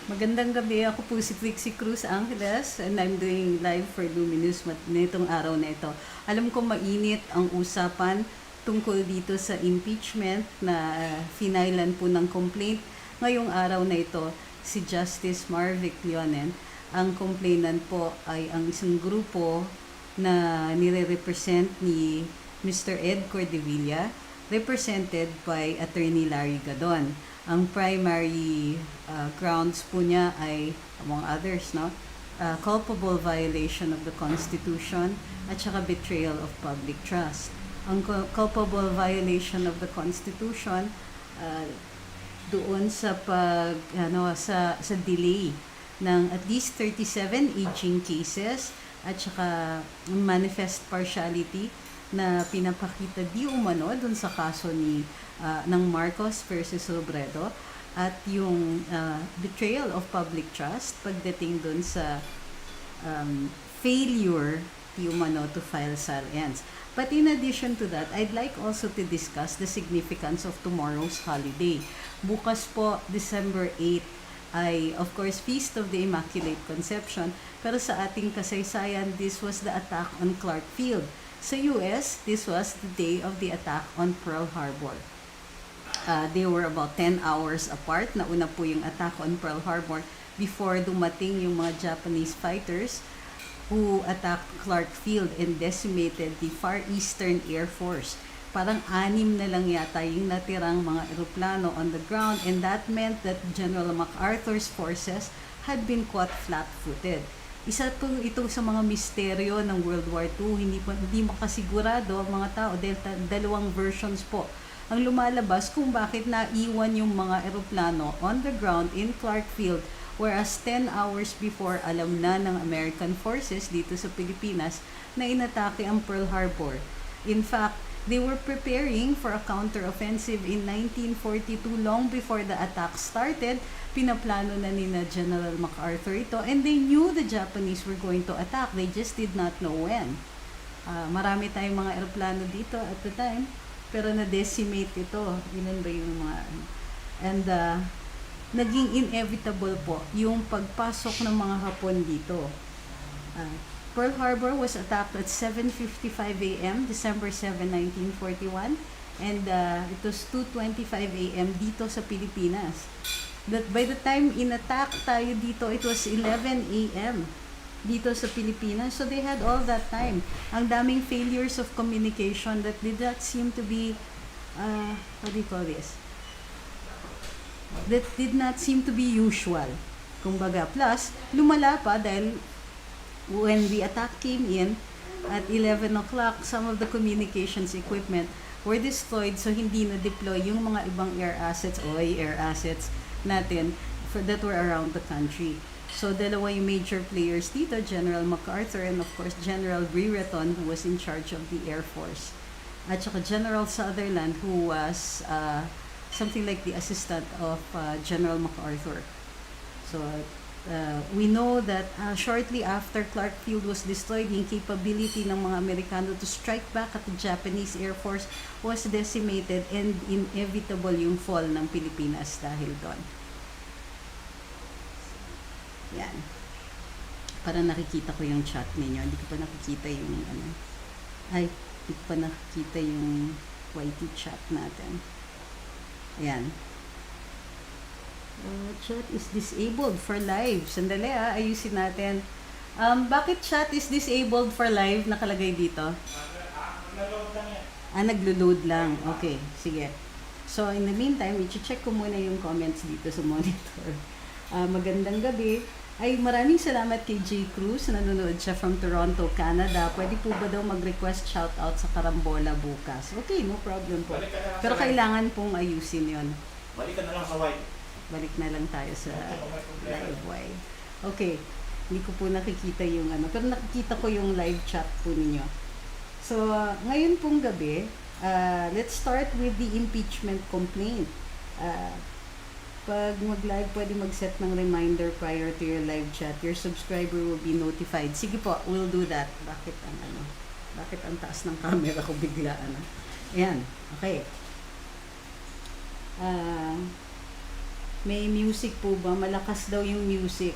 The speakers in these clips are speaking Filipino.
Magandang gabi. Ako po si Trixie Cruz-Angeles and I'm doing live for Luminous nitong araw na ito. Alam ko mainit ang usapan tungkol dito sa impeachment na finailan po ng complaint. Ngayong araw na ito, si Justice Marvic Leonen. Ang complainant po ay ang isang grupo na nire-represent ni Mr. Ed Cordevilla, represented by Attorney Larry Gadon. Ang primary grounds po niya ay, among others, culpable violation of the Constitution at saka betrayal of public trust. Ang culpable violation of the Constitution doon sa sa delay ng at least 37 aging cases at saka manifest partiality na pinapakita di umano dun sa kaso ng Marcos versus Robredo at yung betrayal of public trust pagdating dun sa failure di umano to file SAR-Ens. But in addition to that, I'd like also to discuss the significance of tomorrow's holiday. Bukas po, December 8, ay of course Feast of the Immaculate Conception, pero sa ating kasaysayan, this was the attack on Clark Field. Sa US, this was the day of the attack on Pearl Harbor. They were about 10 hours apart. Nauna po yung attack on Pearl Harbor before dumating yung mga Japanese fighters who attacked Clark Field and decimated the Far Eastern Air Force. Parang 6 na lang yata yung natirang mga eroplano on the ground, and that meant that General MacArthur's forces had been caught flat-footed. Isa po ito sa mga misteryo ng World War II. Hindi makasigurado ang mga tao dahil dalawang versions po ang lumalabas kung bakit naiwan yung mga eroplano on the ground in Clark Field, whereas 10 hours before alam na ng American forces dito sa Pilipinas na inatake ang Pearl Harbor. In fact, they were preparing for a counter-offensive in 1942 long before the attack started. Pinaplano na ni General MacArthur ito, and they knew the Japanese were going to attack. They just did not know when. Marami tayong mga eroplano dito at the time, pero na-decimate ito. Ilan ba yung mga... And naging inevitable po yung pagpasok ng mga Hapon dito. Pearl Harbor was attacked at 7:55 a.m. December 7, 1941, and it was 2:25 a.m. dito sa Pilipinas. That by the time in-attack tayo dito, it was 11 a.m. dito sa Pilipinas. So they had all that time. Ang daming failures of communication that did not seem to be, what do you call this? That did not seem to be usual. Kumbaga, plus, lumala pa dahil when the attack came in at 11 o'clock, some of the communications equipment were destroyed, so hindi na-deploy yung mga ibang air assets natin that were around the country. So, dalawa yung major players dito, General MacArthur and of course General Brereton, who was in charge of the Air Force. At saka General Sutherland, who was something like the assistant of General MacArthur. So, we know that shortly after Clark Field was destroyed, yung capability ng mga Amerikano to strike back at the Japanese Air Force was decimated, and inevitable yung fall ng Pilipinas dahil doon. Yan. Para nakikita ko yung chat ninyo. Hindi ko pa nakikita yung hindi ko pa nakikita yung YT chat natin. Ayan. Chat is disabled for live. Sandali ayusin natin. Bakit chat is disabled for live nakalagay dito? Nag-load lang yan. Naglo-load lang. Okay, sige. So, in the meantime, i-check ko muna yung comments dito sa monitor. Magandang gabi. Ay, maraming salamat kay J. Cruz. Nanonood siya from Toronto, Canada. Pwede po ba daw mag-request shoutout sa Karambola bukas? Okay, no problem po. Pero kailangan pong ayusin yon. Balik ka na lang sa white. Balik na lang tayo sa live wide. Okay. Hindi ko po nakikita yung pero nakikita ko yung live chat po ninyo. So, ngayon pong gabi, let's start with the impeachment complaint. Pag mag-live, pwede mag-set ng reminder prior to your live chat. Your subscriber will be notified. Sige po, we'll do that. Bakit ang taas ng camera ko bigla, Ayan, okay. May music po ba? Malakas daw yung music.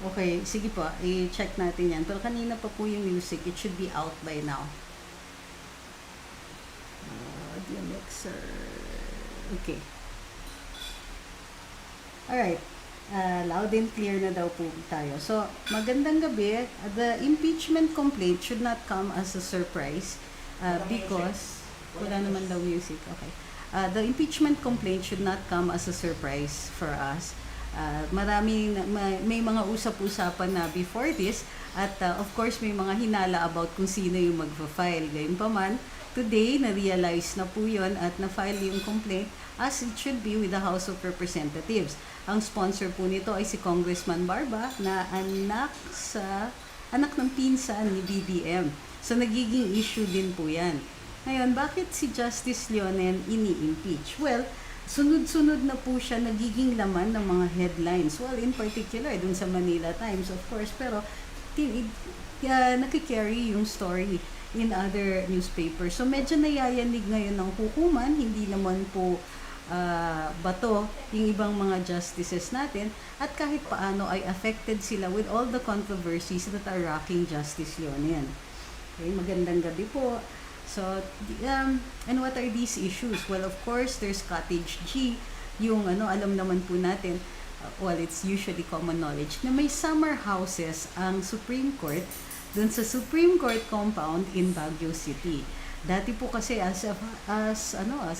Okay, sige po, i-check natin yan. Pero kanina pa po yung music, it should be out by now. Audio mixer. Okay. Alright. Loud and clear na daw po tayo. So, magandang gabi. The impeachment complaint should not come as a surprise because wala naman daw music. Okay. The impeachment complaint should not come as a surprise for us. May mga usap-usapan na before this at of course may mga hinala about kung sino yung magfa-file. Gayunpaman, today na-realize na po yun at na-file yung complaint as it should be with the House of Representatives. Ang sponsor po nito ay si Congressman Barba na anak ng pinsan ni BBM. So nagiging issue din po yan. Ngayon, bakit si Justice Leonen ini-impeach? Well, sunod-sunod na po siya nagiging laman ng mga headlines. Well, in particular, dun sa Manila Times, of course, pero nakikarry yung story in other newspapers. So, medyo nayayanig ngayon ng hukuman, hindi naman po bato yung ibang mga justices natin, at kahit paano ay affected sila with all the controversies that are rocking Justice Leonen. Okay, magandang gabi po. So, and what are these issues? Well, of course, there's Cottage G, yung alam naman po natin, well, it's usually common knowledge, na may summer houses ang Supreme Court dun sa Supreme Court compound in Baguio City. Dati po kasi as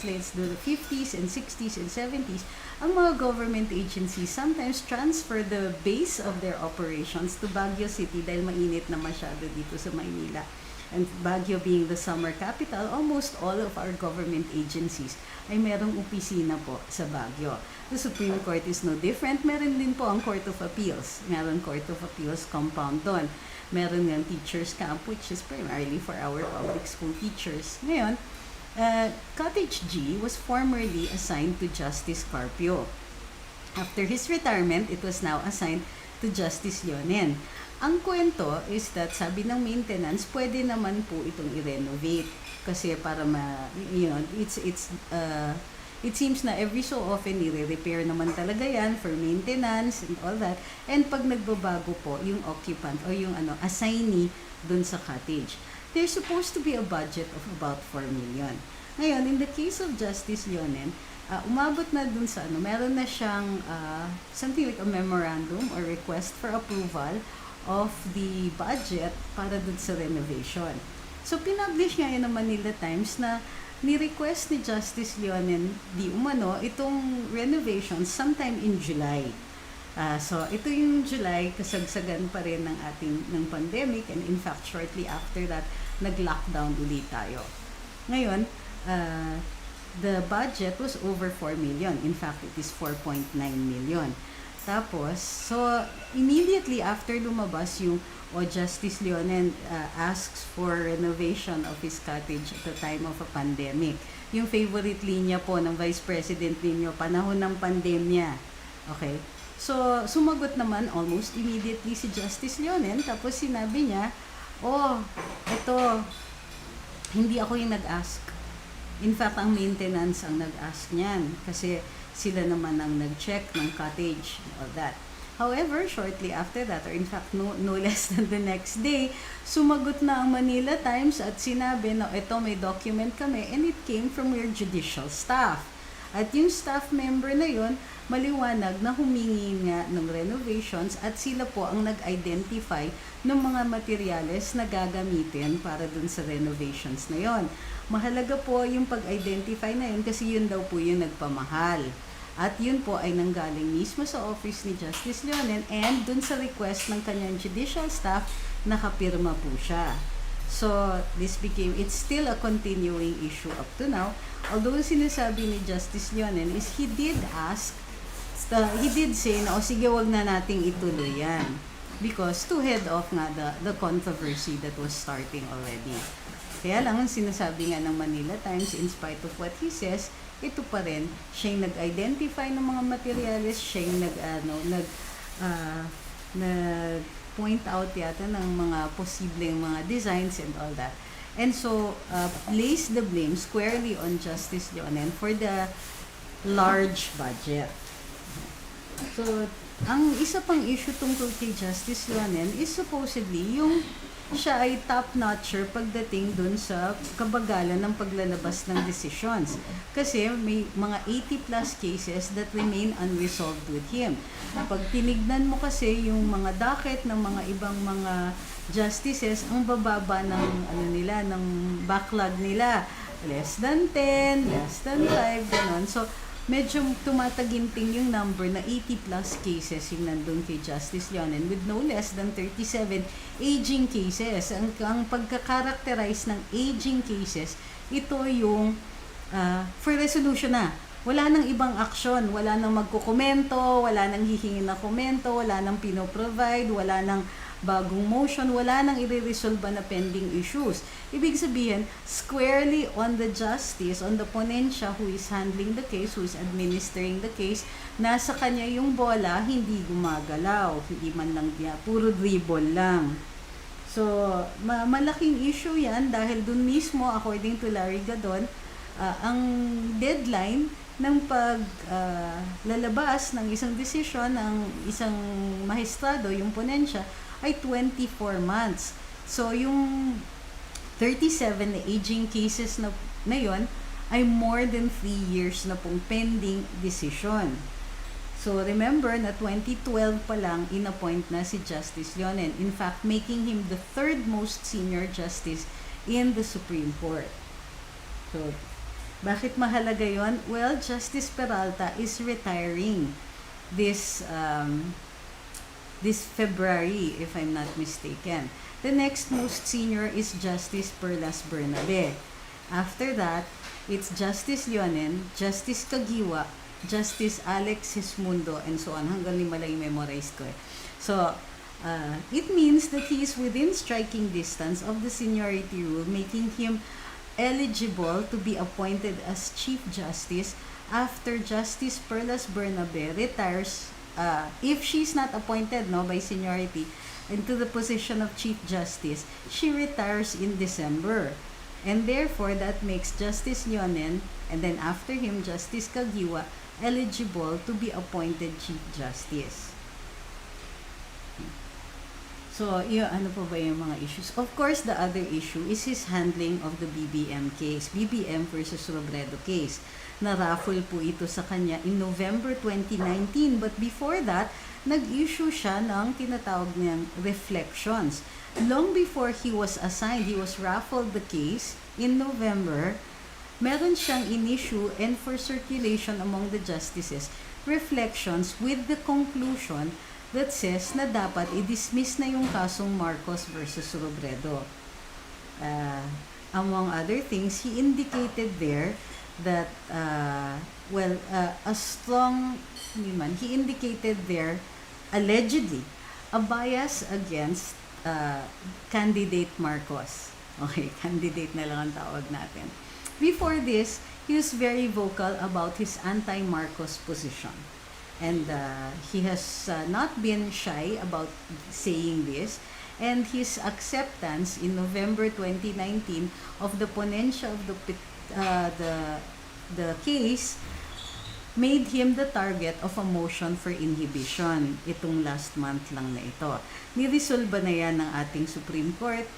let's do the 50s and 60s and 70s, ang mga government agencies sometimes transfer the base of their operations to Baguio City dahil mainit na masyado dito sa Maynila. And Baguio being the summer capital, almost all of our government agencies ay merong opisina po sa Baguio. The Supreme Court is no different. Meron din po ang Court of Appeals. Meron Court of Appeals compound doon. Meron ng teachers camp, which is primarily for our public school teachers. Ngayon, Cottage G was formerly assigned to Justice Carpio. After his retirement, it was now assigned to Justice Leonen. Ang kwento is that sabi ng maintenance, pwede naman po itong i-renovate kasi para it seems na every so often i-repair naman talaga yan for maintenance and all that. And pag nagbabago po yung occupant o yung assignee dun sa cottage, there's supposed to be a budget of about 4 million. Ngayon, in the case of Justice Leonen, umabot na dun sa meron na siyang something like a memorandum or request for approval of the budget para dun sa renovation. So, pinublish nga yun ng Manila Times na ni-request ni Justice Leonen di umano itong renovation sometime in July. So, ito yung July, kasagsagan pa rin ng pandemic, and in fact, shortly after that, nag-lockdown ulit tayo. Ngayon, the budget was over 4 million. In fact, it is 4.9 million. Tapos, so immediately after lumabas yung Justice Leonen asks for renovation of his cottage at the time of a pandemic. Yung favorite linya po ng Vice President ninyo, panahon ng pandemya. Okay? So, sumagot naman almost immediately si Justice Leonen, tapos sinabi niya, eto, hindi ako yung nag-ask. In fact, ang maintenance ang nag-ask niyan kasi sila naman ang nag-check ng cottage and all that. However, shortly after that, or in fact, no less than the next day, sumagot na ang Manila Times at sinabi na ito may document kami, and it came from your judicial staff. At yung staff member na yon, maliwanag na humingi nga ng renovations at sila po ang nag-identify ng mga materyales na gagamitin para dun sa renovations na yon. Mahalaga po yung pag-identify na yun kasi yun daw po yung nagpamahal. At yun po ay nanggaling mismo sa office ni Justice Leonen, and dun sa request ng kanyang judicial staff, nakapirma po siya. So, it's still a continuing issue up to now. Although sinasabi ni Justice Leonen is he did say na, sige, wag na nating ituloy yan. Because to head off nga the controversy that was starting already. Kaya lang, ang sinasabi nga ng Manila Times, in spite of what he says, ito pa rin, siya yung nag-identify ng mga materials, siya yung nag-point out yata ng mga posibleng mga designs and all that. And so, lays the blame squarely on Justice Leonen for the large budget. So, ang isa pang issue tungkol kay Justice Leonen is supposedly yung siya ay top-notcher pagdating dun sa kabagalan ng paglalabas ng decisions. Kasi may mga 80 plus cases that remain unresolved with him. Pag tinignan mo kasi yung mga docket ng mga ibang mga justices, ang bababa ng nila, ng backlog nila. Less than 10, less than 5, ganon. So, medyo tumataginting yung number na 80 plus cases yung nandun kay Justice Leonen with no less than 37 aging cases. Ang pagkakarakterize ng aging cases, ito yung for resolution na. Wala nang ibang aksyon, wala nang magkukomento, wala nang hihingi na komento, wala nang pinoprovide, wala nang bagong motion, wala nang i-resolve na pending issues. Ibig sabihin, squarely on the justice, on the ponensya who is handling the case, who is administering the case, nasa kanya yung bola, hindi gumagalaw, hindi man lang niya, puro dribble lang. So, malaking issue yan dahil dun mismo, according to Larry Gadon, ang deadline ng lalabas ng isang desisyon ng isang maestrado, yung ponensya, ay 24 months. So, yung 37 na aging cases na yon ay more than 3 years na pong pending decision. So, remember na 2012 pa lang inappoint na si Justice Leonen. In fact, making him the third most senior justice in the Supreme Court. So, bakit mahalaga yon? Well, Justice Peralta is retiring this February, if I'm not mistaken. The next most senior is Justice Perlas Bernabe. After that, it's Justice Leonen, Justice Kagiwa, Justice Alex Sismundo, and so on. Hanggang 5 lang memorize ko. So, it means that he is within striking distance of the seniority rule, making him eligible to be appointed as Chief Justice after Justice Perlas Bernabe retires. If she's not appointed by seniority into the position of Chief Justice, she retires in December. And therefore, that makes Justice Leonen, and then after him, Justice Kagiwa, eligible to be appointed Chief Justice. So, ano pa ba yung mga issues? Of course, the other issue is his handling of the BBM case, BBM versus Robredo case. Na-raffle po ito sa kanya in November 2019. But before that, nag-issue siya ng tinatawag niyang reflections. Long before he was assigned, he was raffled the case in November, meron siyang in-issue and for circulation among the justices, reflections with the conclusion that says na dapat i-dismiss na yung kasong Marcos versus Robredo. Among other things, he indicated there that, he indicated there, allegedly, a bias against candidate Marcos. Okay, candidate na lang ang tawag natin. Before this, he was very vocal about his anti-Marcos position. And he has not been shy about saying this. And his acceptance in November 2019 of the ponensya of the case made him the target of a motion for inhibition itong last month lang na ito. Niresolba na yan ng ating Supreme Court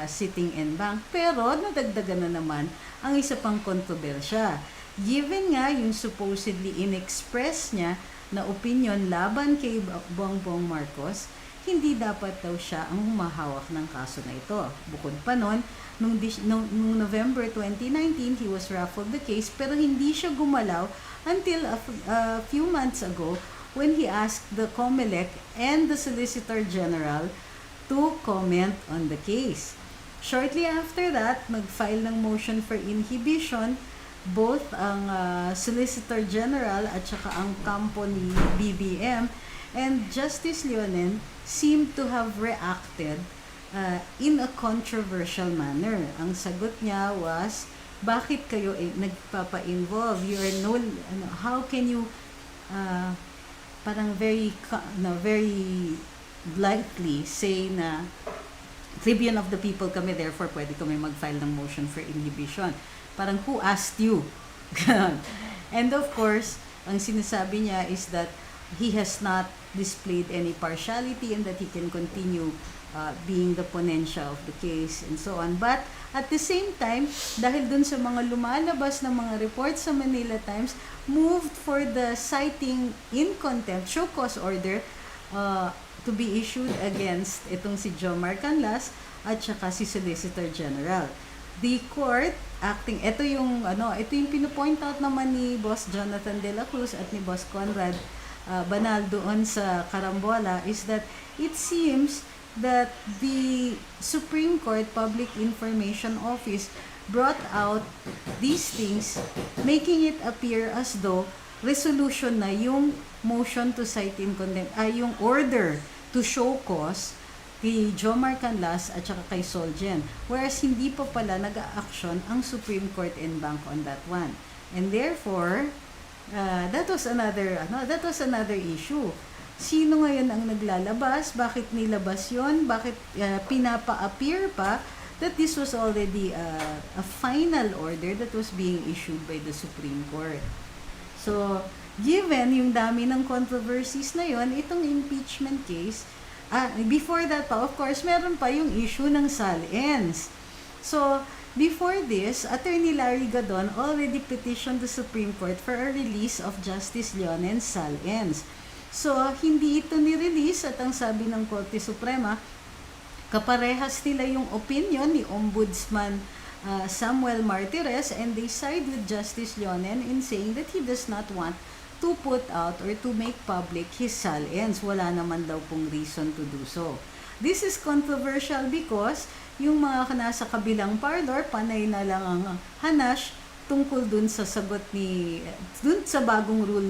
sitting en banc, pero nadagdagan na naman ang isa pang kontrobersya. Given nga yung supposedly inexpress niya na opinion laban kay Bongbong Marcos, hindi dapat daw siya ang humahawak ng kaso na ito. Bukod pa nun, nung November 2019, he was raffled the case pero hindi siya gumalaw until a few months ago when he asked the COMELEC and the Solicitor General to comment on the case. Shortly after that, nag-file ng motion for inhibition both ang Solicitor General at saka ang kampo ni BBM, and Justice Leonen seemed to have reacted in a controversial manner. Ang sagot niya was, bakit kayo nagpapa-involve? You are how can you parang very lightly say na tribune of the people kami, therefore pwede kami mag-file ng motion for inhibition. Parang, who asked you? And of course, ang sinasabi niya is that he has not displayed any partiality and that he can continue being the ponensya of the case and so on. But at the same time, dahil dun sa mga lumalabas na mga reports sa Manila Times, moved for the citing in contempt, show cause order to be issued against itong si Jomar Canlas at saka si Solicitor General. The court acting, ito yung pinupoint out naman ni Boss Jonathan De La Cruz at ni Boss Conrad Banal doon sa Carambola, is that it seems that the Supreme Court Public Information Office brought out these things, making it appear as though resolution na yung motion to cite in contempt, yung order to show cause kay Jomar Canlas at saka kay Solgen, whereas hindi pa pala nag-a-action ang Supreme Court en banc on that one. And therefore, that was another issue. Sino ngayon ang naglalabas? Bakit nilabas yon? Bakit pinapa-appear pa that this was already a final order that was being issued by the Supreme Court? So, given yung dami ng controversies na yon, itong impeachment case, before that pa, of course, meron pa yung issue ng SAL-ENS. So, before this, Attorney Larry Gadon already petitioned the Supreme Court for a release of Justice Leonen's SAL-ENS. So, hindi ito ni-release at ang sabi ng Korte Suprema, kaparehas nila yung opinion ni Ombudsman Samuel Martires, and they side with Justice Leonen in saying that he does not want to put out or to make public his SAL-ENS. Wala naman daw pong reason to do so. This is controversial because yung mga nasa kabilang parlor, panay na lang ang hanash tungkol dun sa sagot dun sa bagong rule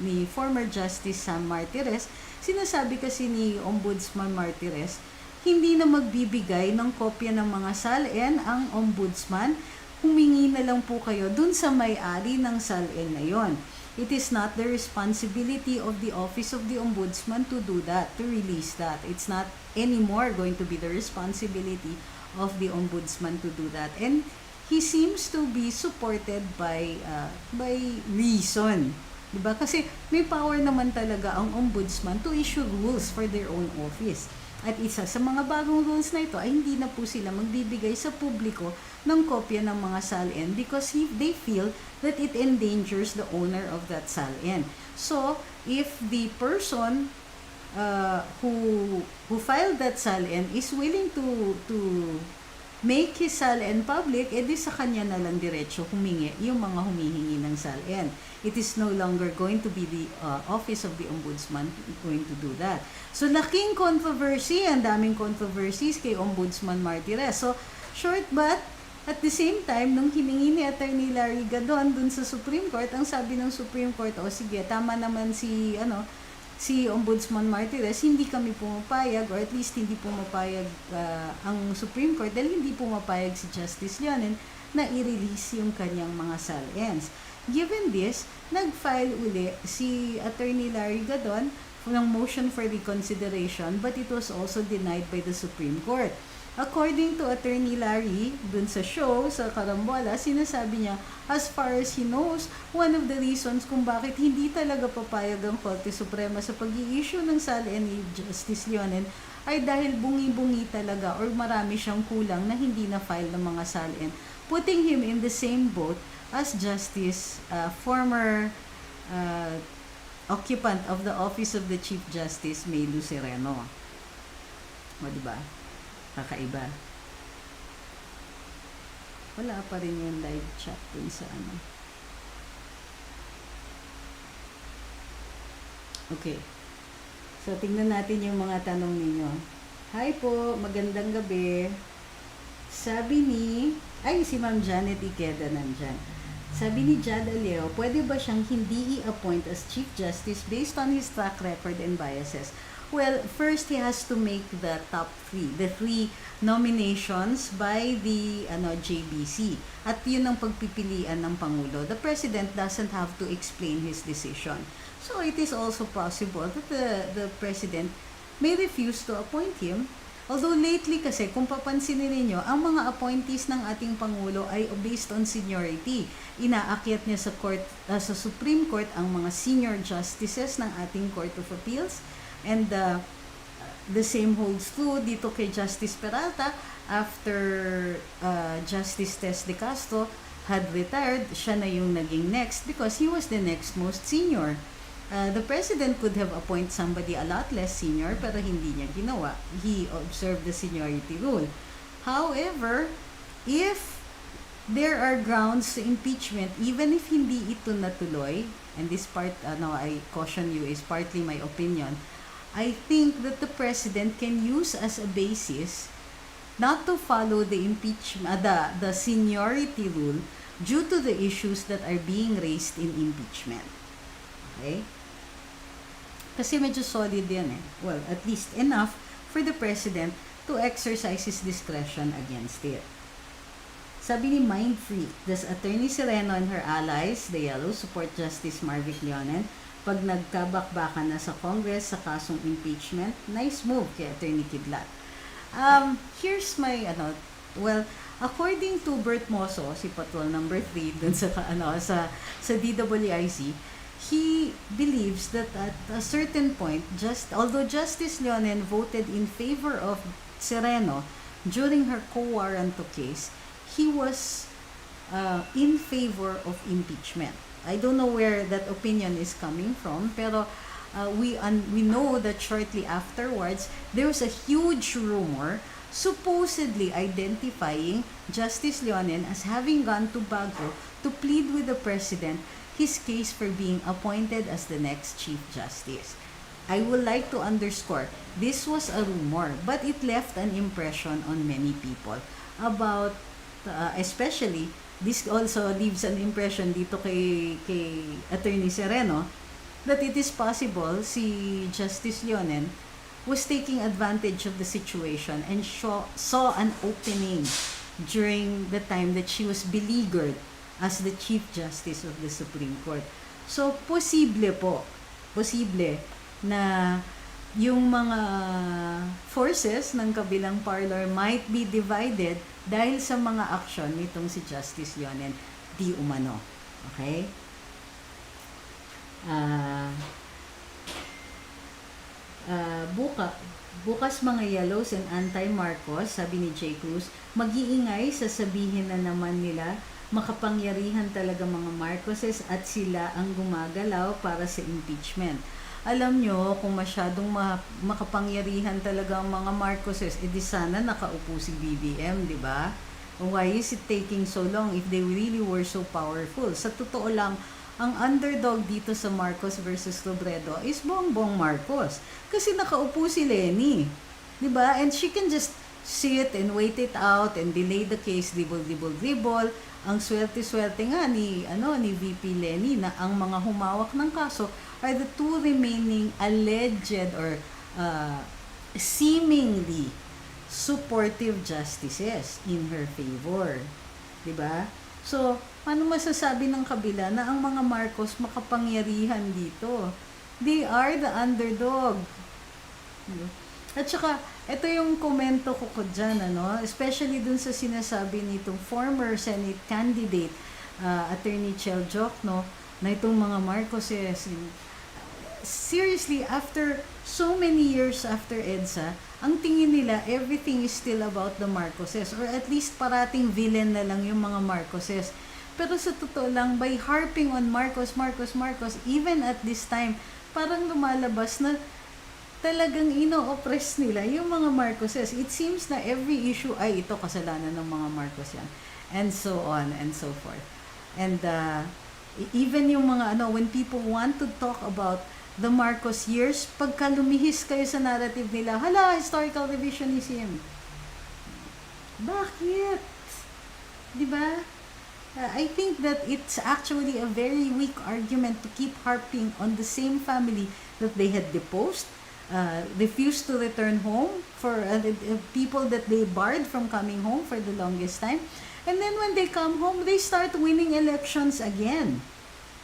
ni former Justice Sam Martires. Sinasabi kasi ni Ombudsman Martires, hindi na magbibigay ng kopya ng mga SAL-EN ang Ombudsman, humingi na lang po kayo dun sa may-ari ng SAL-EN na yon. It is not the responsibility of the Office of the Ombudsman to do that, to release that. It's not anymore going to be the responsibility of the Ombudsman to do that. And he seems to be supported by reason. Diba? Kasi may power naman talaga ang Ombudsman to issue rules for their own office. At isa sa mga bagong rules na ito ay hindi na po sila magbibigay sa publiko ng kopya ng mga SAL-EN because they feel that it endangers the owner of that SAL-EN. So, if the person who filed that SAL-EN is willing to make his SAL-EN public, edi sa kanya na lang diretso humingi yung mga humihingi ng SAL-EN. It is no longer going to be the Office of the Ombudsman going to do that. So, laking controversy, ang daming controversies kay Ombudsman Martires. So, short but, at the same time, nung hiningi ni Attorney Larry Gadon dun sa Supreme Court, ang sabi ng Supreme Court, sige, tama naman si Ombudsman Martires, hindi kami pumapayag, or at least hindi pumapayag ang Supreme Court dahil hindi pumapayag si Justice Leonen na i-release yung kanyang mga SAL-ENs. Given this, nag-file uli si Attorney Larry Gadon ng motion for reconsideration, but it was also denied by the Supreme Court. According to Attorney Larry, dun sa show, sa Carambola, sinasabi niya, as far as he knows, one of the reasons kung bakit hindi talaga papayag ang Korte Suprema sa pag-i-issue ng SAL-EN ni Justice Leonen ay dahil bungi-bungi talaga or marami siyang kulang na hindi na-file ng mga SAL-EN, putting him in the same boat as Justice, former occupant of the Office of the Chief Justice, May Lucereno. O, diba? Kakaiba. Wala pa rin yung live chat dun sa ano. Okay. So, tingnan natin yung mga tanong ninyo. Hi po, magandang gabi. Sabi si Ma'am Janet Ikeda nandyan. Sabi ni Jad Aleo, pwede ba siyang hindi i-appoint as Chief Justice based on his track record and biases? Well, first he has to make the top 3, the 3 nominations by the JBC. At yun ang pagpipilian ng Pangulo. The President doesn't have to explain his decision. So it is also possible that the President may refuse to appoint him Although lately kasi, kung papansinin ninyo, ang mga appointees ng ating Pangulo ay based on seniority. Inaakyat niya sa court, sa Supreme Court ang mga senior justices ng ating Court of Appeals. And the same holds true dito kay Justice Peralta. After Justice Tess de Castro had retired, siya na yung naging next because he was the next most senior. The president could have appointed somebody a lot less senior pero hindi niya ginawa. He observed the seniority rule. However, if there are grounds to impeachment, even if hindi ito natuloy, and this part, I caution you, is partly my opinion, I think that the president can use as a basis not to follow the impeachment, the seniority rule due to the issues that are being raised in impeachment. Okay? Kasi medyo solid yan eh. Well, at least enough for the president to exercise his discretion against it. Sabi ni Mindfree, does Attorney Sereno and her allies, the Yellow, support Justice Marvic Leonen pag nagkabakbakan na sa Congress sa kasong impeachment? Nice move kay Attorney Kidlat. Here's my, according to Bert Mosso, si Patrol number 3, dun sa DWIC, he believes that at a certain point, although Justice Leonen voted in favor of Sereno during her quo warranto case, he was in favor of impeachment. I don't know where that opinion is coming from, pero we know that shortly afterwards, there was a huge rumor supposedly identifying Justice Leonen as having gone to Baguio to plead with the president his case for being appointed as the next Chief Justice. I would like to underscore, this was a rumor, but it left an impression on many people about, especially, this also leaves an impression dito kay Attorney Sereno, that it is possible si Justice Leonen was taking advantage of the situation and saw an opening during the time that she was beleaguered as the Chief Justice of the Supreme Court. So, posible na yung mga forces ng kabilang parlor might be divided dahil sa mga aksyon nitong si Justice Leonen di umano. Okay? Bukas mga Yellows and anti-Marcos, sabi ni J. Cruz, mag-iingay, sasabihin na naman nila makapangyarihan talaga mga Marcoses at sila ang gumagalaw para sa impeachment. Alam nyo, kung masyadong makapangyarihan talaga ang mga Marcoses, edi sana nakaupo si BBM, di ba? Why is it taking so long if they really were so powerful? Sa totoo lang, ang underdog dito sa Marcos versus Robredo is Bongbong Marcos. Kasi nakaupo si Leni, di ba? And she can just sit and wait it out and delay the case, dribble. Ang swerte-swerte nga ni VP Leni na ang mga humawak ng kaso are the two remaining alleged or seemingly supportive justices in her favor. Diba? So, ano masasabi ng kabila na ang mga Marcos makapangyarihan dito? They are the underdog. At saka, ito yung komento ko dyan, especially dun sa sinasabi nitong former Senate candidate, Attorney Chel Jokno, na itong mga Marcoses. Seriously, after so many years after EDSA, ang tingin nila, everything is still about the Marcoses, or at least parating villain na lang yung mga Marcoses. Pero sa totoo lang, by harping on Marcos, even at this time, parang lumalabas na talagang ino-oppress nila yung mga Marcoses. It seems na every issue ay ito kasalanan ng mga Marcos yan. And so on and so forth. And even yung mga when people want to talk about the Marcos years, pagka lumihis kayo sa narrative nila, hala, historical revisionism. Bakit? Diba? I think that it's actually a very weak argument to keep harping on the same family that they had deposed, refused to return home for people that they barred from coming home for the longest time. And then when they come home, they start winning elections again.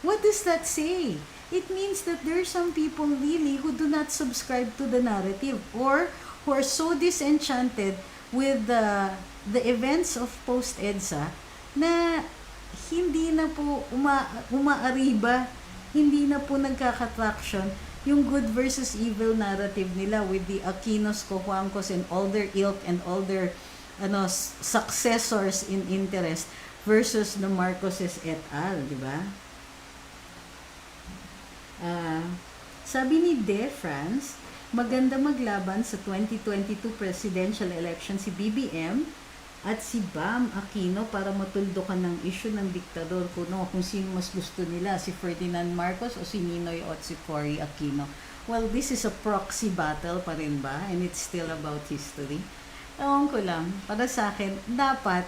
What does that say? It means that there are some people really who do not subscribe to the narrative or who are so disenchanted with the events of post-EDSA na hindi na po umaariba, hindi na po nagkakatraction yung good versus evil narrative nila with the Aquinos, Cojuangcos, and all their ilk and all their successors in interest versus the Marcoses et al., di ba? Sabi ni De France, maganda maglaban sa 2022 presidential election si BBM at si Bam Aquino para matuldukan ng issue ng diktador kung sino mas gusto nila, si Ferdinand Marcos o si Ninoy o si Cory Aquino. Well, this is a proxy battle pa rin ba? And it's still about history. Ewan ko lang, para sa akin, dapat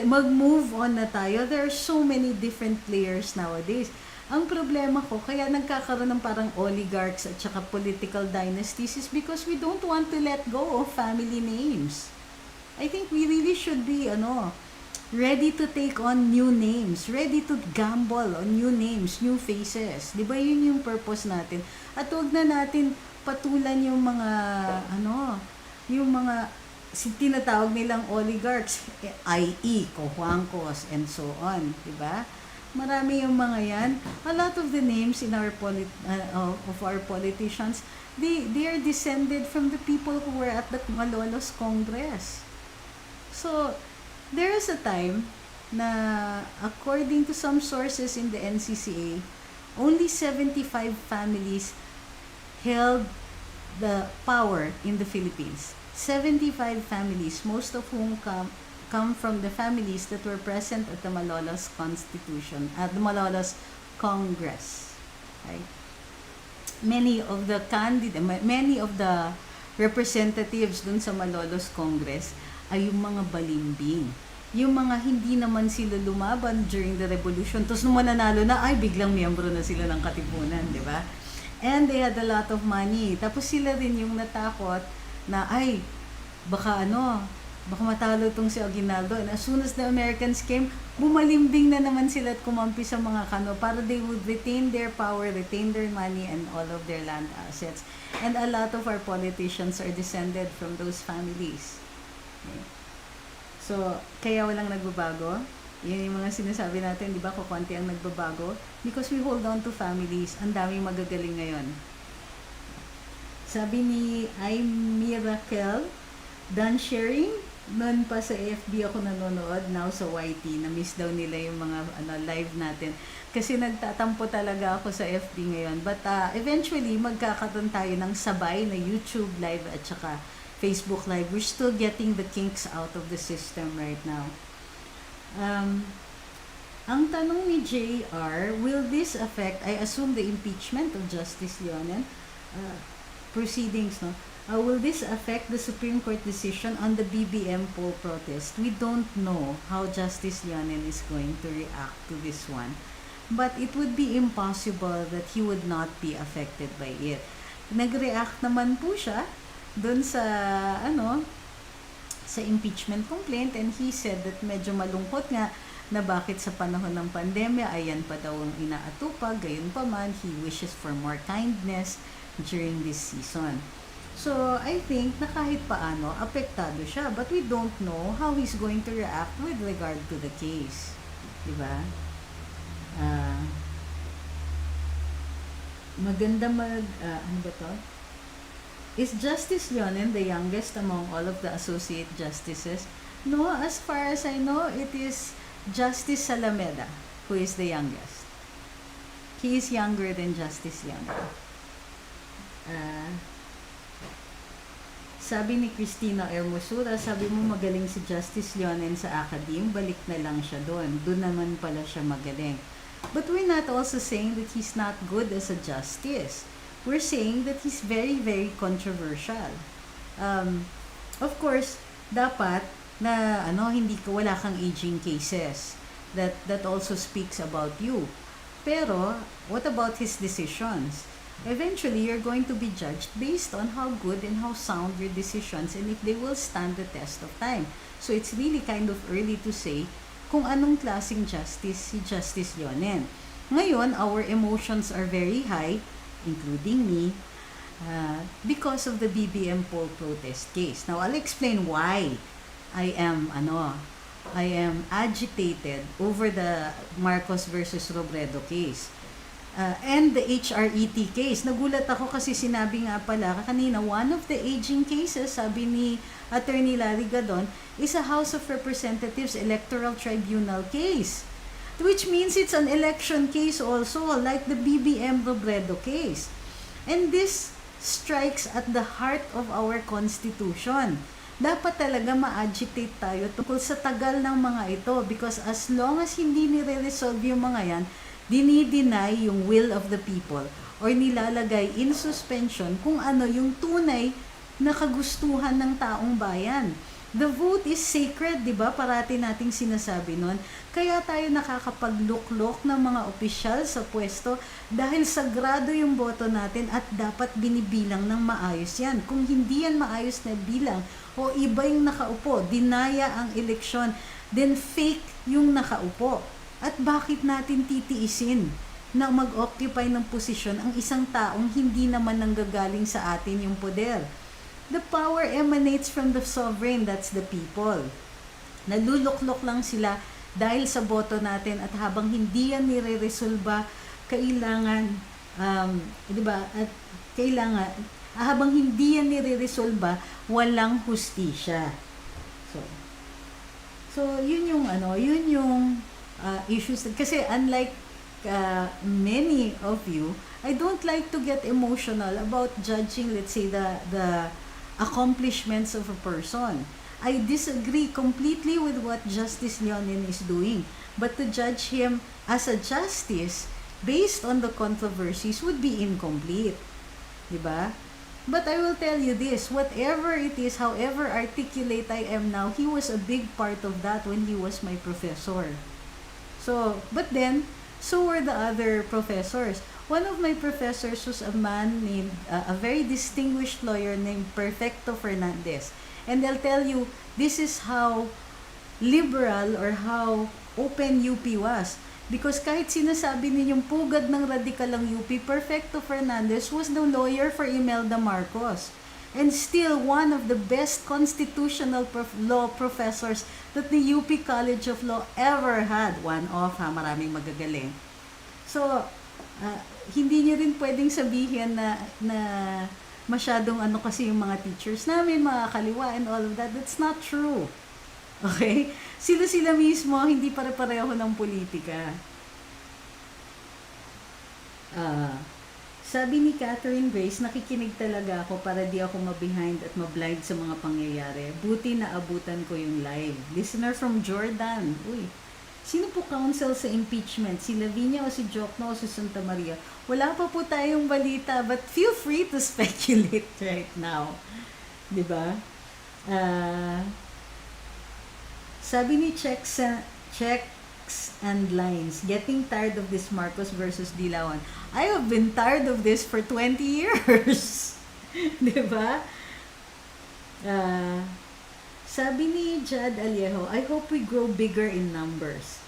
mag-move on na tayo. There are so many different players nowadays. Ang problema ko, kaya nagkakaroon ng parang oligarchs at saka political dynasties is because we don't want to let go of family names. I think we really should be ready to take on new names, ready to gamble on new names, new faces. 'Di ba yun yung purpose natin? At huwag na natin patulan yung mga tinatawag nilang oligarchs, i.e. Cojuangcos and so on, 'di ba? Marami yung mga yan. A lot of the names in our of our politicians, they are descended from the people who were at the Malolos Congress. So, there is a time na according to some sources in the NCCA, only 75 families held the power in the Philippines. 75 families, most of whom come from the families that were present at the Malolos Constitution, at the Malolos Congress. Right? Many of the representatives dun sa Malolos Congress ay yung mga balimbing. Yung mga hindi naman sila lumaban during the revolution. Tapos nung mananalo na, ay biglang miyembro na sila ng katipunan, di ba? And they had a lot of money. Tapos sila rin yung natakot na, ay, baka matalo itong si Aguinaldo. And as soon as the Americans came, bumalimbing na naman sila at kumampi sa mga para they would retain their power, retain their money, and all of their land assets. And a lot of our politicians are descended from those families. Okay. So, kaya walang nagbabago. Yan yung mga sinasabi natin, di ba, kukunti ang nagbabago. Because we hold on to families. Ang daming magagaling ngayon. Sabi ni Miracle, done sharing? Noon pa sa FB ako nanonood, now sa YT. Na-miss daw nila yung mga live natin. Kasi nagtatampo talaga ako sa FB ngayon. But eventually, magkakaroon tayo ng sabay na YouTube live at saka Facebook live. We're still getting the kinks out of the system right now. Ang tanong ni JR, will this affect, I assume, the impeachment of Justice Leonen proceedings, no? Will this affect the Supreme Court decision on the BBM poll protest? We don't know how Justice Leonen is going to react to this one. But it would be impossible that he would not be affected by it. Nag-react naman po siya doon sa sa impeachment complaint, and he said that medyo malungkot nga na bakit sa panahon ng pandemya ayan pa daw ang inaatupag, gayon pa man he wishes for more kindness during this season. So I think na kahit paano apektado siya, but we don't know how he's going to react with regard to the case, di ba? Maganda ano ba to? Is Justice Leonen the youngest among all of the associate justices? No, as far as I know, it is Justice Salameda who is the youngest. He is younger than Justice Leonen. Sabi ni Cristina Hermosura, sabi mo magaling si Justice Leonen sa academe, balik na lang siya doon. Doon naman pala siya magaling. But we're not also saying that he's not good as a justice. We're saying that he's very, very controversial. Of course, dapat na wala kang aging cases. That also speaks about you. Pero, what about his decisions? Eventually, you're going to be judged based on how good and how sound your decisions and if they will stand the test of time. So, it's really kind of early to say kung anong klaseng justice si Justice Leonen. Ngayon, our emotions are very high, including me, because of the BBM poll protest case. Now, I'll explain why I am agitated over the Marcos versus Robredo case. And the HRET case. Nagulat ako kasi sinabi nga pala kanina, one of the aging cases, sabi ni Attorney Larry Gadon, is a House of Representatives Electoral Tribunal case. Which means it's an election case also, like the BBM-Robredo case. And this strikes at the heart of our Constitution. Dapat talaga ma-agitate tayo tungkol sa tagal ng mga ito because as long as hindi nire-resolve yung mga yan, dinideny yung will of the people or nilalagay in suspension kung ano yung tunay na kagustuhan ng taong bayan. The vote is sacred, di ba? Parati nating sinasabi nun. Kaya tayo nakakapagluklok ng mga opisyal sa pwesto dahil sagrado yung boto natin at dapat binibilang ng maayos yan. Kung hindi yan maayos na bilang o iba yung nakaupo, dinaya ang eleksyon, then fake yung nakaupo. At bakit natin titiisin na mag-occupy ng posisyon ang isang taong hindi naman nanggagaling sa atin yung poder? The power emanates from the sovereign, that's the people. Naluluklok lang sila dahil sa boto natin at habang hindi yan nire-resolba, kailangan, di ba, at kailangan, habang hindi yan nire-resolba, walang hustisya. So yun yung issues. Kasi unlike many of you, I don't like to get emotional about judging, let's say, the accomplishments of a person. I disagree completely with what Justice Leonen is doing. But to judge him as a justice based on the controversies would be incomplete. Diba? But I will tell you this, whatever it is, however articulate I am now, he was a big part of that when he was my professor. So, but then, so were the other professors. One of my professors was a man named, a very distinguished lawyer named Perfecto Fernandez. And they'll tell you, this is how liberal or how open UP was. Because kahit sinasabi ninyong pugad ng radikal ang UP, Perfecto Fernandez was the lawyer for Imelda Marcos. And still one of the best constitutional law professors that the UP College of Law ever had. One of, maraming magagaling. So, hindi nyo rin pwedeng sabihin na masyadong kasi yung mga teachers namin, mga kaliwa and all of that. That's not true. Okay? Sila mismo, hindi pare-pareho ng politika. Sabi ni Catherine Grace, nakikinig talaga ako para di ako mabehind at mablind sa mga pangyayari. Buti na abutan ko yung live. Listener from Jordan. Uy, sino po counsel sa impeachment? Si Lavinia o si Jokno o si Santa Maria? Wala pa po tayong balita, but feel free to speculate right now. Diba? Sabi ni Checks and Lines, getting tired of this Marcos versus Dilawan. I have been tired of this for 20 years. Diba? Sabi ni Jad Aliejo, I hope we grow bigger in numbers.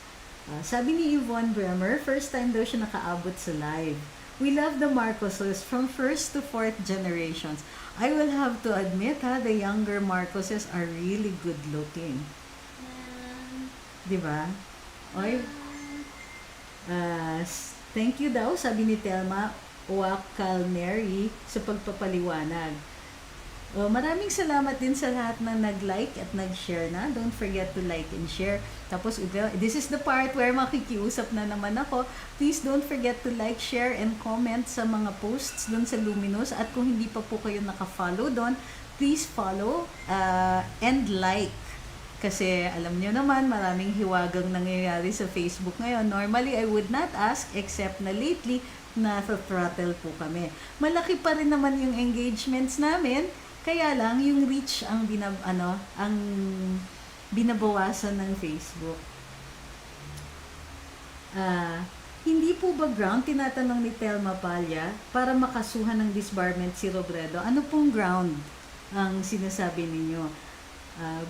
Sabi ni Yvonne Bremer, first time daw siya nakaabot sa live. We love the Marcoses from first to fourth generations. I will have to admit, the younger Marcoses are really good looking. Diba? Oy. Thank you daw, sabi ni Telma Wakalneri sa pagpapaliwanag. Maraming salamat din sa lahat na nag-like at nag-share na. Don't forget to like and share. Tapos, this is the part where makikiusap na naman ako. Please don't forget to like, share, and comment sa mga posts dun sa Luminous. At kung hindi pa po kayo naka-follow doon, please follow and like. Kasi alam nyo naman, maraming hiwagang nangyayari sa Facebook ngayon. Normally, I would not ask except na lately, na-throttle po kami. Malaki pa rin naman yung engagements namin, kaya lang yung reach ang binabawasan ng Facebook. Hindi po ba ground, tinatanong ni Telma Palya, para makasuhan ng disbarment si Robredo? Ano pong ground ang sinasabi ninyo?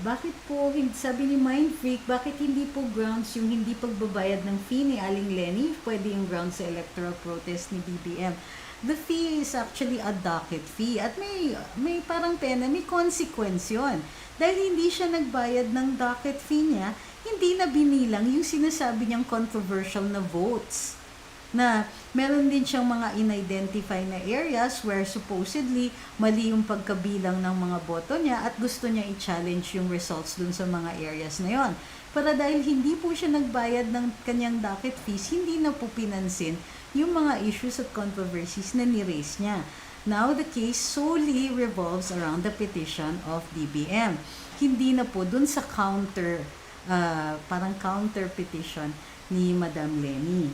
Bakit po, sabi ni Mindfreak, bakit hindi po grounds yung hindi pagbabayad ng fee ni Aling Lenny? Pwede yung grounds sa electoral protest ni BBM. the fee is actually a docket fee. At may parang pena, may consequence yun. Dahil hindi siya nagbayad ng docket fee niya, hindi na binilang yung sinasabi niyang controversial na votes. Na meron din siyang mga in-identify na areas where supposedly mali yung pagkabilang ng mga boto niya at gusto niya i-challenge yung results dun sa mga areas na yon. Para dahil hindi po siya nagbayad ng kanyang docket fees, hindi na po pinansin yung mga issues at controversies na ni-raise niya. Now, the case solely revolves around the petition of BBM. Hindi na po dun sa parang counter petition ni Madam Leni.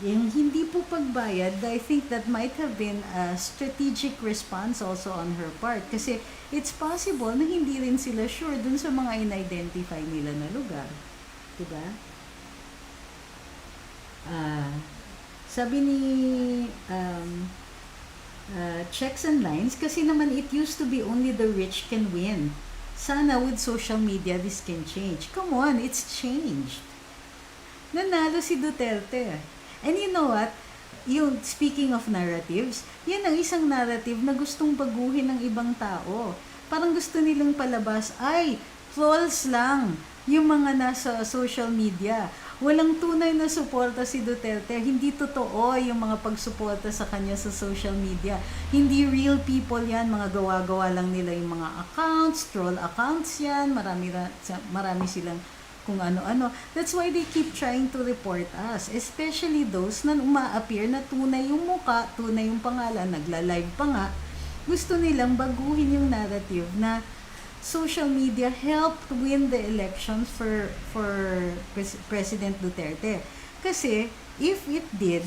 Yung hindi po pagbayad, I think that might have been a strategic response also on her part. Kasi it's possible na hindi rin sila sure dun sa mga in-identify nila na lugar. Diba? Sabi ni checks and lines, kasi naman it used to be only the rich can win. Sana with social media this can change. Come on, it's changed. Nanalo si Duterte. And you know what? Yung speaking of narratives, yan ang isang narrative na gustong baguhin ng ibang tao. Parang gusto nilang palabas, ay, false lang yung mga nasa social media. Walang tunay na suporta si Duterte. Hindi totoo yung mga pagsuporta sa kanya sa social media. Hindi real people yan. Mga gawa-gawa lang nila yung mga accounts, troll accounts yan. Marami silang kung ano-ano. That's why they keep trying to report us. Especially those na uma-appear na tunay yung muka, tunay yung pangalan, nagla-live pa nga. Gusto nilang baguhin yung narrative na social media helped win the elections for President Duterte. Kasi, if it did,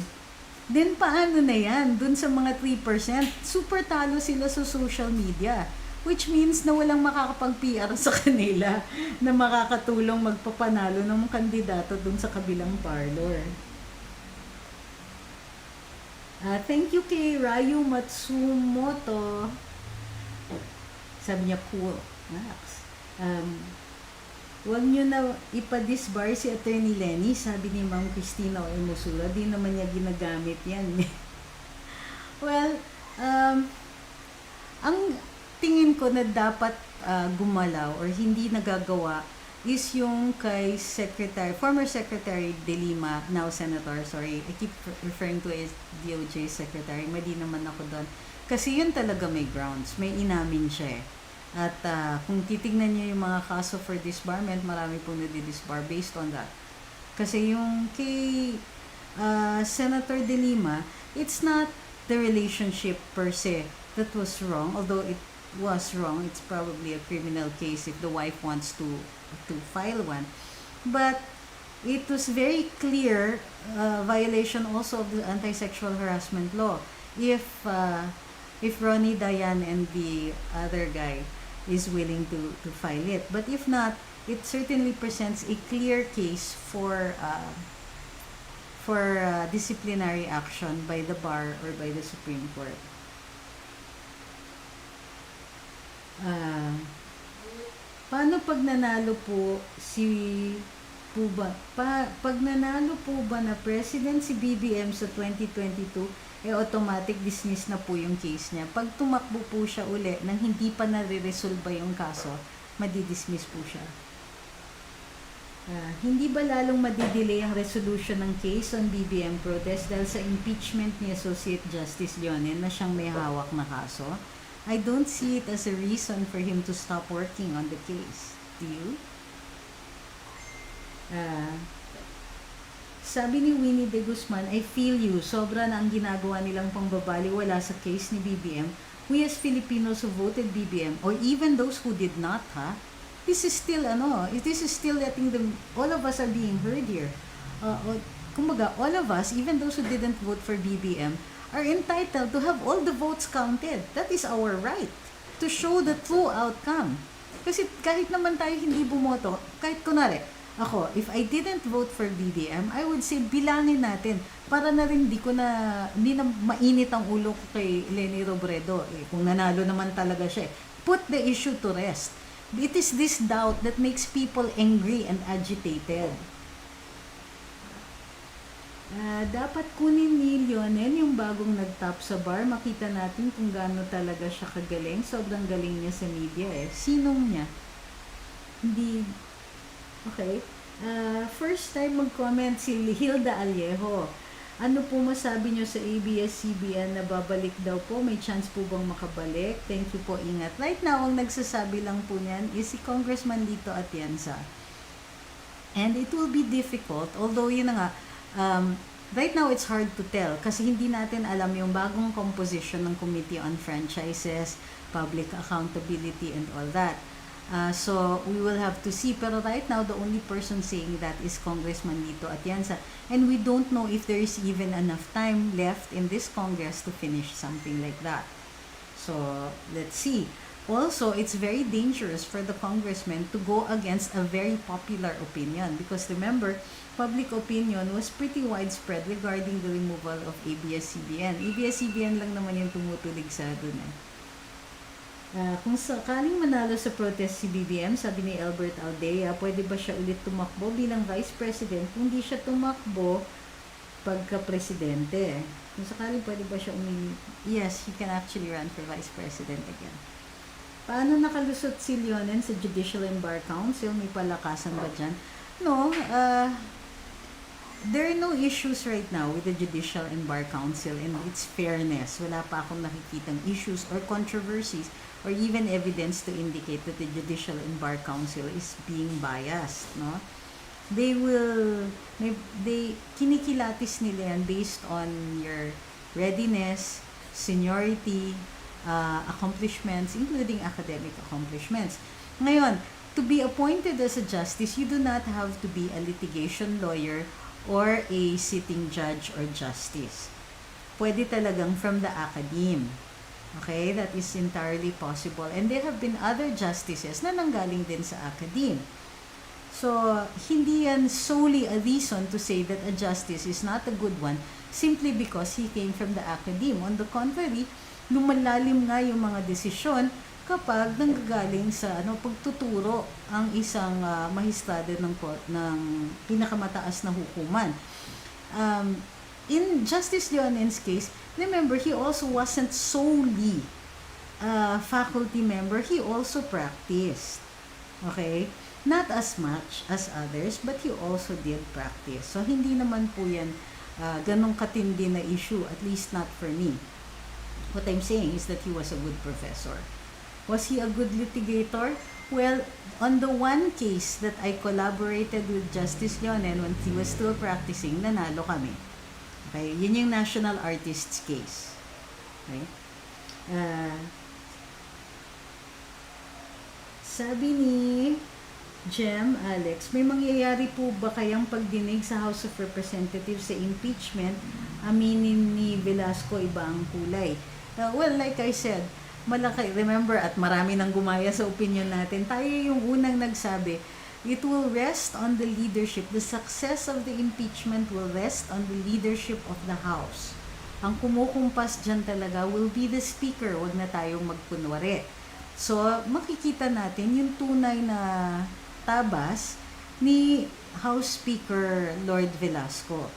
then paano na yan? Dun sa mga 3%, super talo sila sa social media. Which means na walang makakapag-PR sa kanila na makakatulong magpapanalo ng kandidato dun sa kabilang parlor. Thank you kay Rayu Matsumoto. Sabi niya, cool. Max. Huwag nyo na ipa-disbar si Attorney Leni, sabi ni Ma'am Cristina o Emusula. Di naman niya ginagamit yan. Well, ang tingin ko na dapat gumalaw or hindi nagagawa is yung kay former Secretary De Lima, now Senator, sorry, I keep referring to as DOJ Secretary, mali naman ako doon. Kasi yun talaga may grounds, may inamin siya eh. At kung titignan niyo yung mga kaso for disbarment, marami po na-disbar based on that. Kasi yung kay Senator De Lima, it's not the relationship per se that was wrong, although it was wrong. It's probably a criminal case if the wife wants to file one. But it was very clear violation also of the anti-sexual harassment law. If Ronnie Dayan and the other guy is willing to file it. But if not, it certainly presents a clear case for disciplinary action by the bar or by the Supreme Court. Paano pag nanalo po pag nanalo po ba na president si BBM sa 2022, automatic dismiss na po yung case niya. Pag tumakbo po siya uli nang hindi pa nare-resolve yung kaso, madidismiss po siya. Hindi ba lalong madidelay ang resolution ng case on BBM protest dahil sa impeachment ni Associate Justice Leonen na siyang may hawak na kaso? I don't see it as a reason for him to stop working on the case. Do you? Sabi ni Winnie de Guzman, I feel you. Sobra na ang ginagawa nilang pangbabaliwala sa case ni BBM. We as Filipinos who voted BBM, or even those who did not, this is still letting them, all of us are being heard here. Kumbaga, all of us, even those who didn't vote for BBM, are entitled to have all the votes counted. That is our right to show the true outcome. Kasi kahit naman tayo hindi bumoto, kahit kunwari, ako, if I didn't vote for BBM, I would say bilangin natin para na rin hindi na mainit ang ulo ko kay Leni Robredo. Kung nanalo naman talaga siya. Put the issue to rest. It is this doubt that makes people angry and agitated. Dapat kunin ni Leonen yung bagong nag-top sa bar. Makita natin kung gaano talaga siya kagaling. Sobrang galing niya sa media eh. Sinong niya? Hindi. Okay. First time mag-comment si Hilda Aliejo. Ano po masabi nyo sa ABS-CBN na babalik daw po? May chance po bang makabalik? Thank you po, ingat. Right now, ang nagsasabi lang po niyan is si Congressman Lito Atienza. And it will be difficult, although yun na nga, right now it's hard to tell kasi hindi natin alam yung bagong composition ng Committee on Franchises, Public Accountability, and all that. So we will have to see. Pero right now, the only person saying that is Congressman Lito Atienza. And we don't know if there is even enough time left in this Congress to finish something like that. So let's see. Also, it's very dangerous for the congressman to go against a very popular opinion because remember, public opinion was pretty widespread regarding the removal of ABS-CBN. ABS-CBN lang naman yung tumutulig sa dun eh. Kung sakaling manalo sa protest si BBM, sabi ni Albert Aldea, pwede ba siya ulit tumakbo bilang vice president kung di siya tumakbo pagka-presidente? Kung sakaling pwede ba siya yes, he can actually run for vice president again. Paano nakalusot si Leonen sa Judicial and Bar Council? May palakasan ba dyan? No, there are no issues right now with the Judicial and Bar Council and its fairness. Wala pa akong nakikitang issues or controversies or even evidence to indicate that the Judicial and Bar Council is being biased, no? They kinikilatis nila yan based on your readiness, seniority, accomplishments, including academic accomplishments. Ngayon, to be appointed as a justice, you do not have to be a litigation lawyer or a sitting judge or justice. Pwede talagang from the academe. Okay, that is entirely possible. And there have been other justices na nanggaling din sa academe. So, hindi yan solely a reason to say that a justice is not a good one simply because he came from the academe. On the contrary, lumalalim nga yung mga desisyon kapag nanggagaling sa pagtuturo ang isang mahistrado ng pinakamataas na hukuman. In Justice Leonen's case, remember, he also wasn't solely a faculty member. He also practiced. Okay? Not as much as others, but he also did practice. So, hindi naman po yan ganong katindi na issue, at least not for me. What I'm saying is that he was a good professor. Was he a good litigator? Well, on the one case that I collaborated with Justice Leonen when he was still practicing, nanalo kami. Okay? Yun yung national artist's case. Okay? Sabi ni Jem, Alex, may mangyayari po ba kayang pagdinig sa House of Representatives sa impeachment? Aminin ni Velasco iba ang kulay. Well, like I said, malaki, remember, at marami nang gumaya sa opinion natin, tayo yung unang nagsabi, it will rest on the leadership. The success of the impeachment will rest on the leadership of the House. Ang kumukumpas dyan talaga will be the Speaker. Huwag na tayong magkunwari. So, makikita natin yung tunay na tabas ni House Speaker Lord Velasco.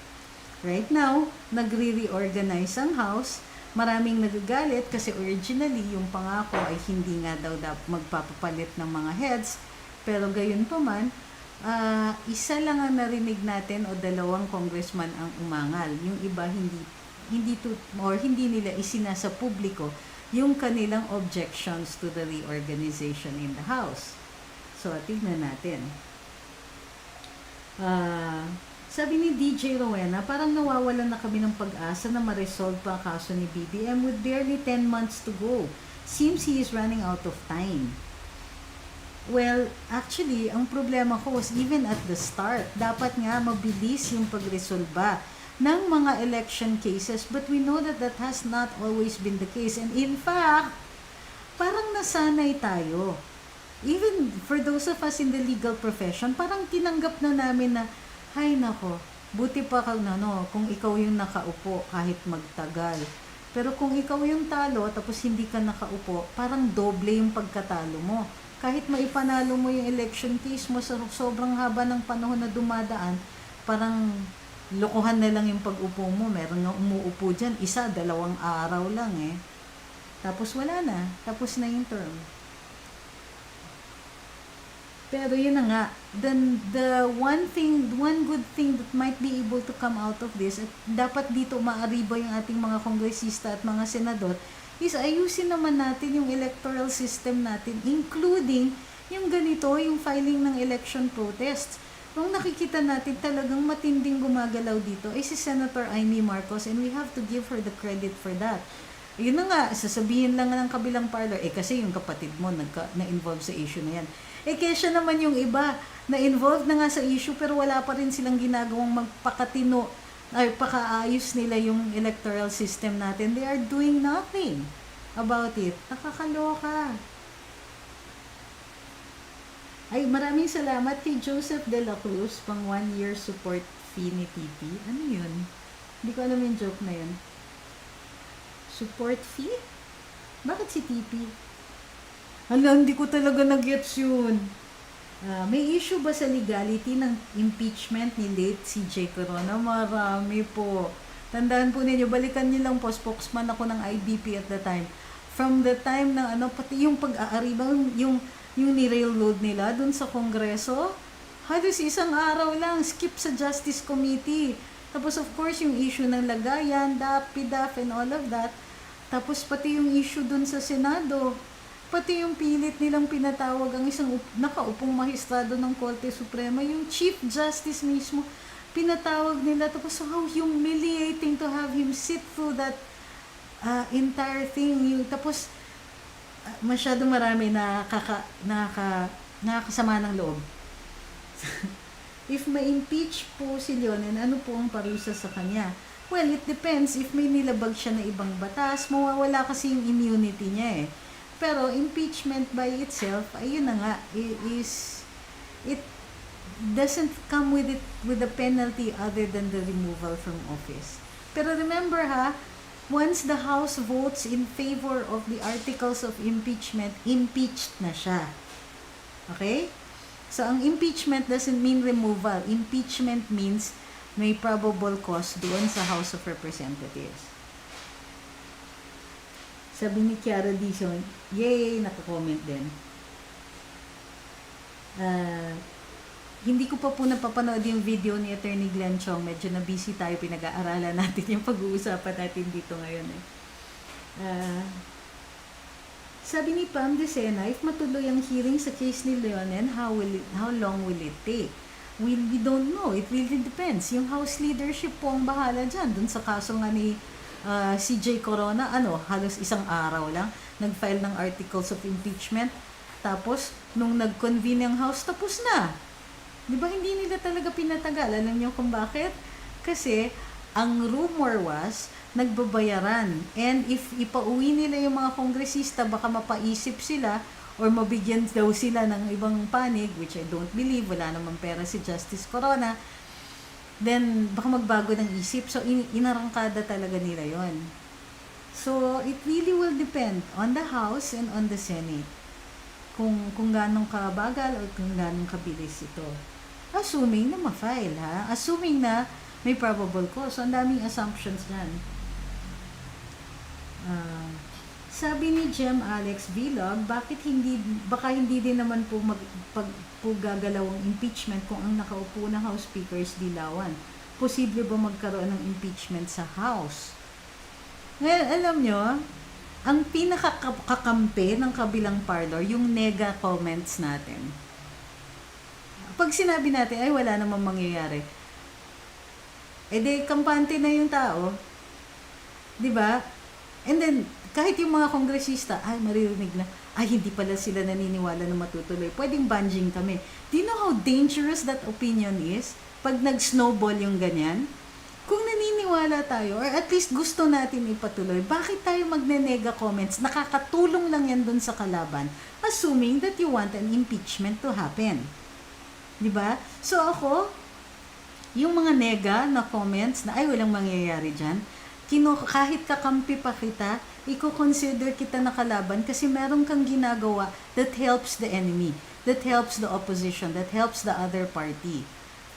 Right now, nagre-reorganize ang House. Maraming nagagalit kasi originally yung pangako ay hindi nga daw magpapapalit ng mga heads. Pero gayon pa man, isa lang ang narinig natin o dalawang congressman ang umangal. Yung iba hindi nila isinasa publiko yung kanilang objections to the reorganization in the House. So, tignan natin. Sabi ni DJ Rowena, parang nawawalan na kami ng pag-asa na ma-resolve pa ang kaso ni BBM with barely 10 months to go. Seems he is running out of time. Well, actually, ang problema ko was even at the start, dapat nga mabilis yung pagresolba ng mga election cases, but we know that that has not always been the case. And in fact, parang nasanay tayo. Even for those of us in the legal profession, parang tinanggap na namin na, hay nako, buti pa kung ikaw yung nakaupo kahit magtagal. Pero kung ikaw yung talo, tapos hindi ka nakaupo, parang doble yung pagkatalo mo. Kahit maipanalo mo yung election case mo sa sobrang haba ng panahon na dumadaan, parang Lokohan na lang yung pag-upo mo. Meron nga umuupo dyan, 1-2 araw lang eh. Tapos wala na. Tapos na yung term. Pero yun na nga, then the one good thing that might be able to come out of this, at dapat dito maariba yung ating mga kongresista at mga senador, is ayusin naman natin yung electoral system natin, including yung ganito, yung filing ng election protests. Nung nakikita natin talagang matinding gumagalaw dito, ay si Senator Amy Marcos, and we have to give her the credit for that. Yun na nga, sasabihin lang ng kabilang parlor, kasi yung kapatid mo na-involve sa issue na yan. Kesya naman yung iba na involved na nga sa issue pero wala pa rin silang ginagawang magpakatino ay pakaayos nila yung electoral system natin. They are doing nothing about it. Nakakaloka. Ay, maraming salamat kay Joseph De La Cruz pang 1-year support fee ni TP. Ano yun? Hindi ko alam yung joke na yun. Support fee? Bakit si TP? Hala, hindi ko talaga nag-gets yun. May issue ba sa legality ng impeachment ni late CJ Corona? Marami po. Tandaan po ninyo, balikan niyo lang po, spokesman ako ng IBP at the time. From the time na pati yung pag-aariba, yung ni-railroad nila dun sa Kongreso, halos 1 araw lang, skip sa Justice Committee. Tapos of course, yung issue ng lagayan, DAP, PDAF, and all of that. Tapos pati yung issue dun sa Senado. Pati yung pilit nilang pinatawag ang isang nakaupong mahistrado ng Korte Suprema, yung Chief Justice mismo, pinatawag nila. Tapos how humiliating to have him sit through that entire thing. Tapos masyado marami nakakasama ng loob. If ma-impeach po si Leonen, ano po ang parusa sa kanya? Well, it depends. If may nilabag siya na ibang batas, mawawala kasi yung immunity niya eh. Pero impeachment by itself, ayun na nga, it doesn't come with a penalty other than the removal from office. Pero remember once the House votes in favor of the articles of impeachment, impeached na siya. Okay? So ang impeachment doesn't mean removal. Impeachment means may probable cause doon sa House of Representatives. Sabi ni Kiara Dizon, yay, naka-comment din. Hindi ko pa po napapanood yung video ni Attorney Glenn Chong. Medyo na busy tayo, pinag-aaralan natin yung pag-uusapan natin dito ngayon. Sabi ni Pam Decena, if matuloy ang hearing sa case ni Leonen, how long will it take? We don't know. It really depends. Yung House leadership po ang bahala dyan. Dun sa kaso nga ni CJ Corona, halos 1 araw lang, nag-file ng articles of impeachment. Tapos, nung nag-convene ang House, tapos na. Di ba hindi nila talaga pinatagal? Alam niyo kung bakit? Kasi, ang rumor was, nagbabayaran. And if ipauwi nila yung mga kongresista, baka mapaisip sila or mabigyan daw sila ng ibang panig, which I don't believe, wala namang pera si Justice Corona, then baka magbago ng isip. So, inarangkada talaga nila yon. So, it really will depend on the House and on the Senate. Kung ganong kabagal o kung ganong kabilis ito. Assuming na ma-file, Assuming na may probable cause. So, ang daming assumptions dyan. Sabi ni Jem Alex Vlog, baka hindi din naman po gagalaw ang impeachment kung ang nakaupo na House Speaker is Dilawan. Posible ba magkaroon ng impeachment sa House? Ngayon, alam nyo, ang pinakakampi ng kabilang parlor, yung nega comments natin. Pag sinabi natin, ay wala namang mangyayari, kampante na yung tao. Diba? And then, kahit yung mga kongresista, maririnig na, hindi pala sila naniniwala na matutuloy. Pwedeng banjing kami. Do you know how dangerous that opinion is? Pag nag-snowball yung ganyan, kung naniniwala tayo, or at least gusto natin ipatuloy, bakit tayo magne-nega comments? Nakakatulong lang yan dun sa kalaban, assuming that you want an impeachment to happen. Diba? So ako, yung mga nega na comments na, walang mangyayari dyan, kahit kakampi pa kita, i-consider kita na kalaban kasi meron kang ginagawa that helps the enemy, that helps the opposition, that helps the other party.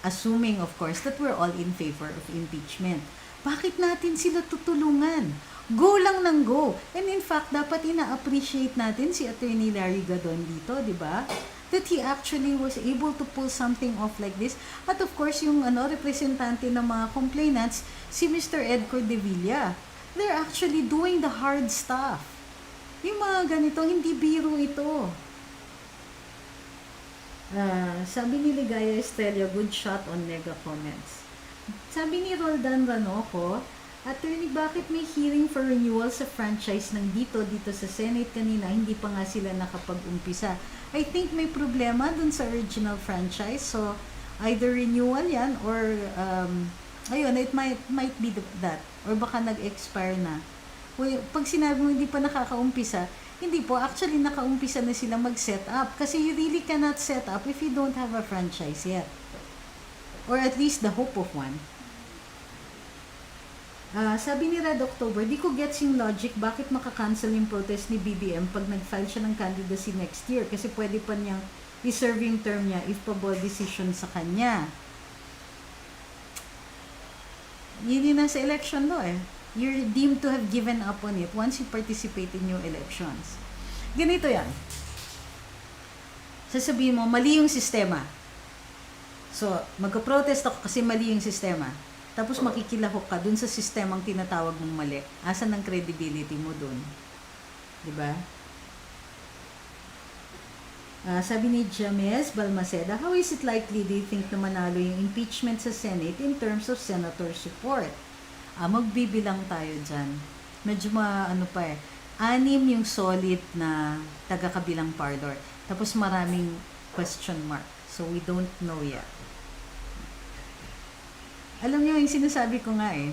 assuming of course that we're all in favor of impeachment. Bakit natin sila tutulungan? Go lang ng go. And in fact, dapat ina-appreciate natin si Attorney Larry Gadon dito, di ba? That he actually was able to pull something off like this. At of course, yung representante ng mga complainants, si Mr. Ed Cordevilla. They're actually doing the hard stuff. Yung mga ganito, hindi biro ito. Sabi ni Ligaya Estrella, good shot on mega comments. Sabi ni Roldan Ranoco, Attorney, bakit may hearing for renewal sa franchise ng dito sa Senate kanina, hindi pa nga sila nakapag-umpisa? I think may problema dun sa original franchise, so either renewal yan or ayun, it might be that, or baka nag-expire na. Pag sinabi mo hindi pa nakakaumpisa, hindi po, actually nakaumpisa na sila mag-set up kasi you really cannot set up if you don't have a franchise yet, or at least the hope of one. Sabi ni Red October, di ko gets yung logic bakit makakancel yung protest ni BBM pag nag-file siya ng candidacy next year kasi pwede pa niyang i-serve yung term niya if pabol decision sa kanya. Yun yung nasa election law eh. You're deemed to have given up on it once you participate in your elections. Ganito yan. Sasabihin mo, mali yung sistema. So, magka-protest ako kasi mali yung sistema. Tapos makikilahok ka dun sa sistemang tinatawag mong mali. Asan ang credibility mo dun? Diba? Sabi ni James Balmaceda, how is it likely do you think na manalo yung impeachment sa Senate in terms of senator support? Magbibilang tayo dyan. Medyo pa eh. 6 yung solid na taga-kabilang parlor. Tapos maraming question mark. So we don't know yet. Alam niyo, yung sinasabi ko nga eh,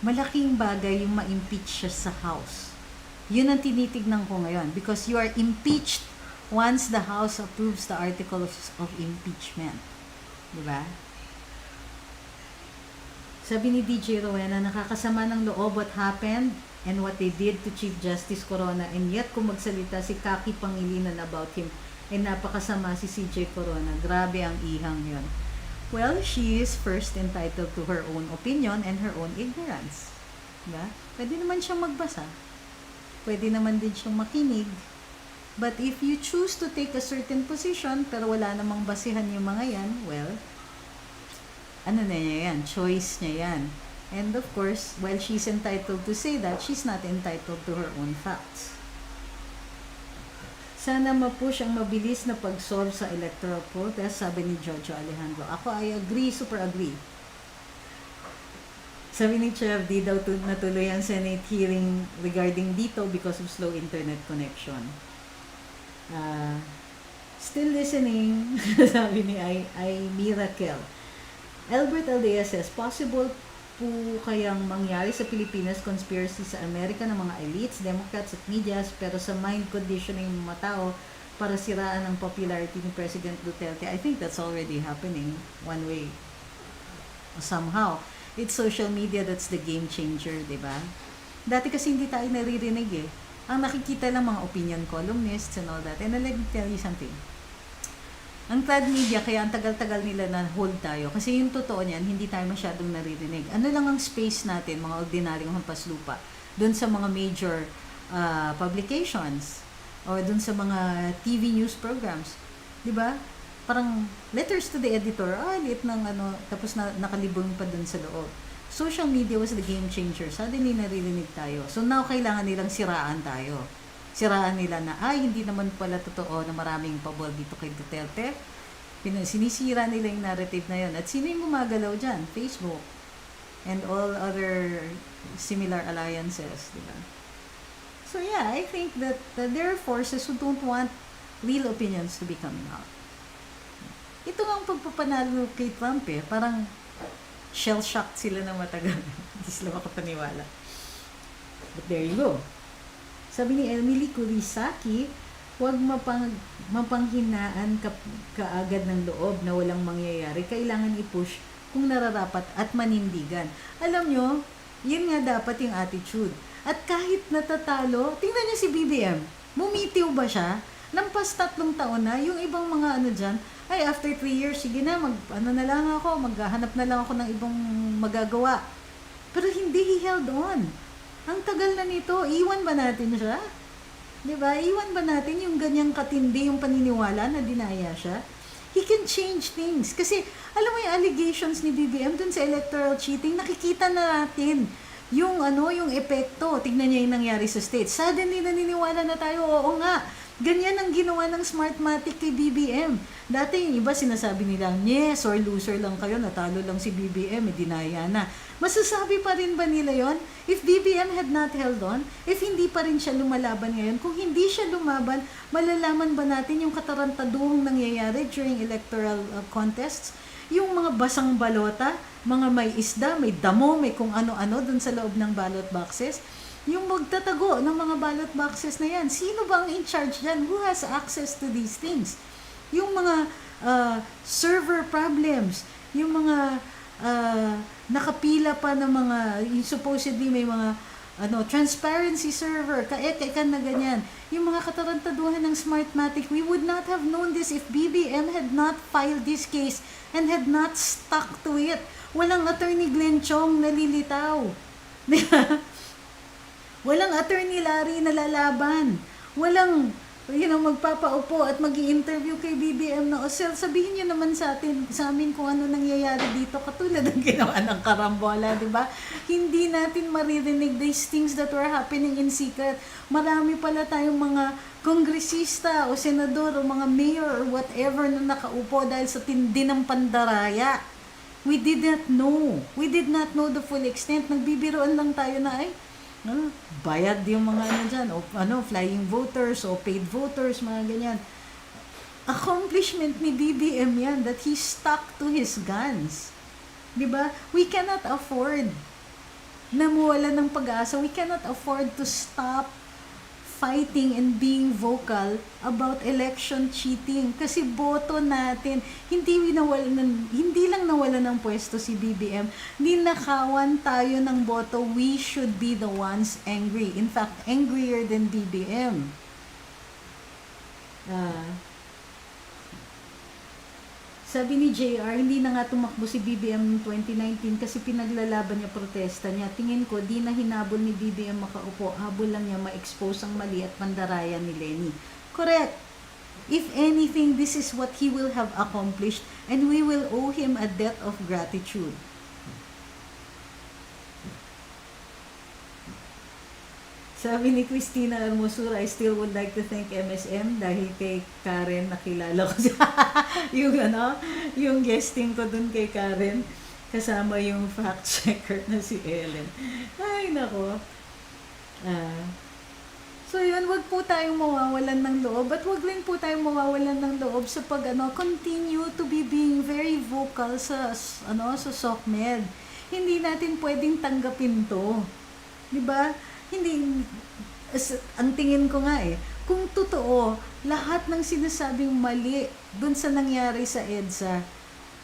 malaking bagay yung ma-impeach siya sa House. Yun ang tinitignan ko ngayon. Because you are impeached once the House approves the articles of impeachment. Diba? Sabi ni DJ Rowena, nakakasama ng loob what happened and what they did to Chief Justice Corona, and yet kung magsalita si Kaki Pangilinan about him, ay napakasama si CJ Corona. Grabe ang ihang yon. Well, she is first entitled to her own opinion and her own ignorance. Diba? Pwede naman siyang magbasa. Pwede naman din siyang makinig. But if you choose to take a certain position, pero wala namang basihan yung mga yan, well, ano na niya yan? Choice niya yan. And of course, while she's entitled to say that, she's not entitled to her own facts. Sana ma-push ang mabilis na pag-solve sa electoral protest, sabi ni Jojo Alejandro. Ako, I agree, super agree. Sabi ni Chef, di daw natuloy ang Senate hearing regarding dito because of slow internet connection. Still listening, sabi ni I Miracle. Albert Aldea says, possible po kayang mangyari sa Pilipinas conspiracy sa Amerika ng mga elites, Democrats at medias, pero sa mind conditioning ng mga tao para siraan ang popularity ni President Duterte. I think that's already happening one way. Somehow. It's social media that's the game changer, di ba? Dati kasi hindi tayo naririnig eh. Ang nakikita lang mga opinion columnists and all that. And let me tell you something. Ang trad media, kaya ang tagal-tagal nila na hold tayo. Kasi yung totoo niyan, hindi tayo masyadong naririnig. Ano lang ang space natin, mga ordinaryong hampas lupa, dun sa mga major publications, or dun sa mga TV news programs. Diba? Parang letters to the editor, liit ng tapos nakalibong pa dun sa loob. Social media was the game changer. Suddenly naririnig tayo. So now, kailangan nilang siraan tayo. Siraan nila na, hindi naman pala totoo na maraming pabor dito kay Duterte. Sinisira nila yung narrative na yun. At sino yung gumagalaw dyan? Facebook. And all other similar alliances. Diba? So yeah, I think that there are forces who don't want real opinions to be coming out. Ito nga ang pagpapanalo kay Trump eh. Parang shell-shocked sila na matagal. Hindi sila makapaniwala. But there you go. Sabi ni Emily Kurisaki, huwag mapanghinaan kaagad ng loob na walang mangyayari. Kailangan i-push kung nararapat at manindigan. Alam nyo, yun nga dapat yung attitude. At kahit natatalo, tingnan nyo si BBM. Bumitiw ba siya? Lampas 3 taon na, yung ibang mga dyan, Ay, after 3 years, sige na, ano na lang ako, maghahanap na lang ako ng ibang magagawa. Pero hindi, he held on. Ang tagal na nito, iwan ba natin siya? Diba? Iwan ba natin yung ganyang katindi, yung paniniwala na dinaya siya? He can change things. Kasi, alam mo yung allegations ni BBM dun sa electoral cheating, nakikita na natin yung yung epekto. Tignan niya yung nangyari sa states. Suddenly, naniniwala na tayo, oo nga, ganyan ang ginawa ng Smartmatic kay BBM. Dati yung iba sinasabi nilang, yes, or loser lang kayo, natalo lang si BBM, dinaya na. Masasabi pa rin ba nila yon? If BBM had not held on, if hindi pa rin siya lumalaban ngayon, kung hindi siya lumaban, malalaman ba natin yung katarantaduhang nangyayari during electoral contests? Yung mga basang balota, mga may isda, may damo, may kung ano-ano dun sa loob ng ballot boxes, yung magtatago ng mga ballot boxes na yan, sino ba ang in charge dyan? Who has access to these things? Yung mga server problems, yung mga nakapila pa ng mga, supposedly may mga transparency server, kaek-ekan na ganyan. Yung mga katarantaduhan ng Smartmatic, we would not have known this if BBM had not filed this case and had not stuck to it. Walang attorney Glenn Chong nalilitaw. Walang attorney Larry na lalaban. Walang, magpapaupo at mag-i-interview kay BBM na, Sir, sabihin niyo naman sa amin kung ano nangyayari dito, katulad ng ginawa ng karambola, di ba? Hindi natin maririnig these things that were happening in secret. Marami pala tayong mga kongresista o senador o mga mayor or whatever na nakaupo dahil sa tindi ng pandaraya. We did not know. We did not know the full extent. Nagbibiroan lang tayo na, bayad yung mga dyan, o flying voters o paid voters, mga ganyan. Accomplishment ni BBM yan, that he stuck to his guns. Diba? We cannot afford na mawala ng pag-asa. We cannot afford to stop fighting and being vocal about election cheating. Kasi boto natin, hindi lang nawala ng pwesto si BBM, ninakawan tayo ng boto. We should be the ones angry. In fact, angrier than BBM. Sabi ni JR, hindi na nga tumakbo si BBM noong 2019 kasi pinaglalaban niya protesta niya. Tingin ko, di na hinabol ni BBM makaupo. Habol lang niya ma-expose ang mali at pandaraya ni Lenny. Correct. If anything, this is what he will have accomplished and we will owe him a debt of gratitude. Sabi ni Christina Hermosura, I still would like to thank MSM dahil kay Karen nakilala ko siya. yung guesting ko dun kay Karen, kasama yung fact checker na si Ellen. Ay, nako. So yun, wag po tayong mawawalan ng loob at wag rin po tayong mawawalan ng loob sa continue to be being very vocal sa SOCMED. Hindi natin pwedeng tanggapin to. 'Di ba? Hindi, ang tingin ko nga kung totoo, lahat ng sinasabing mali dun sa nangyari sa EDSA,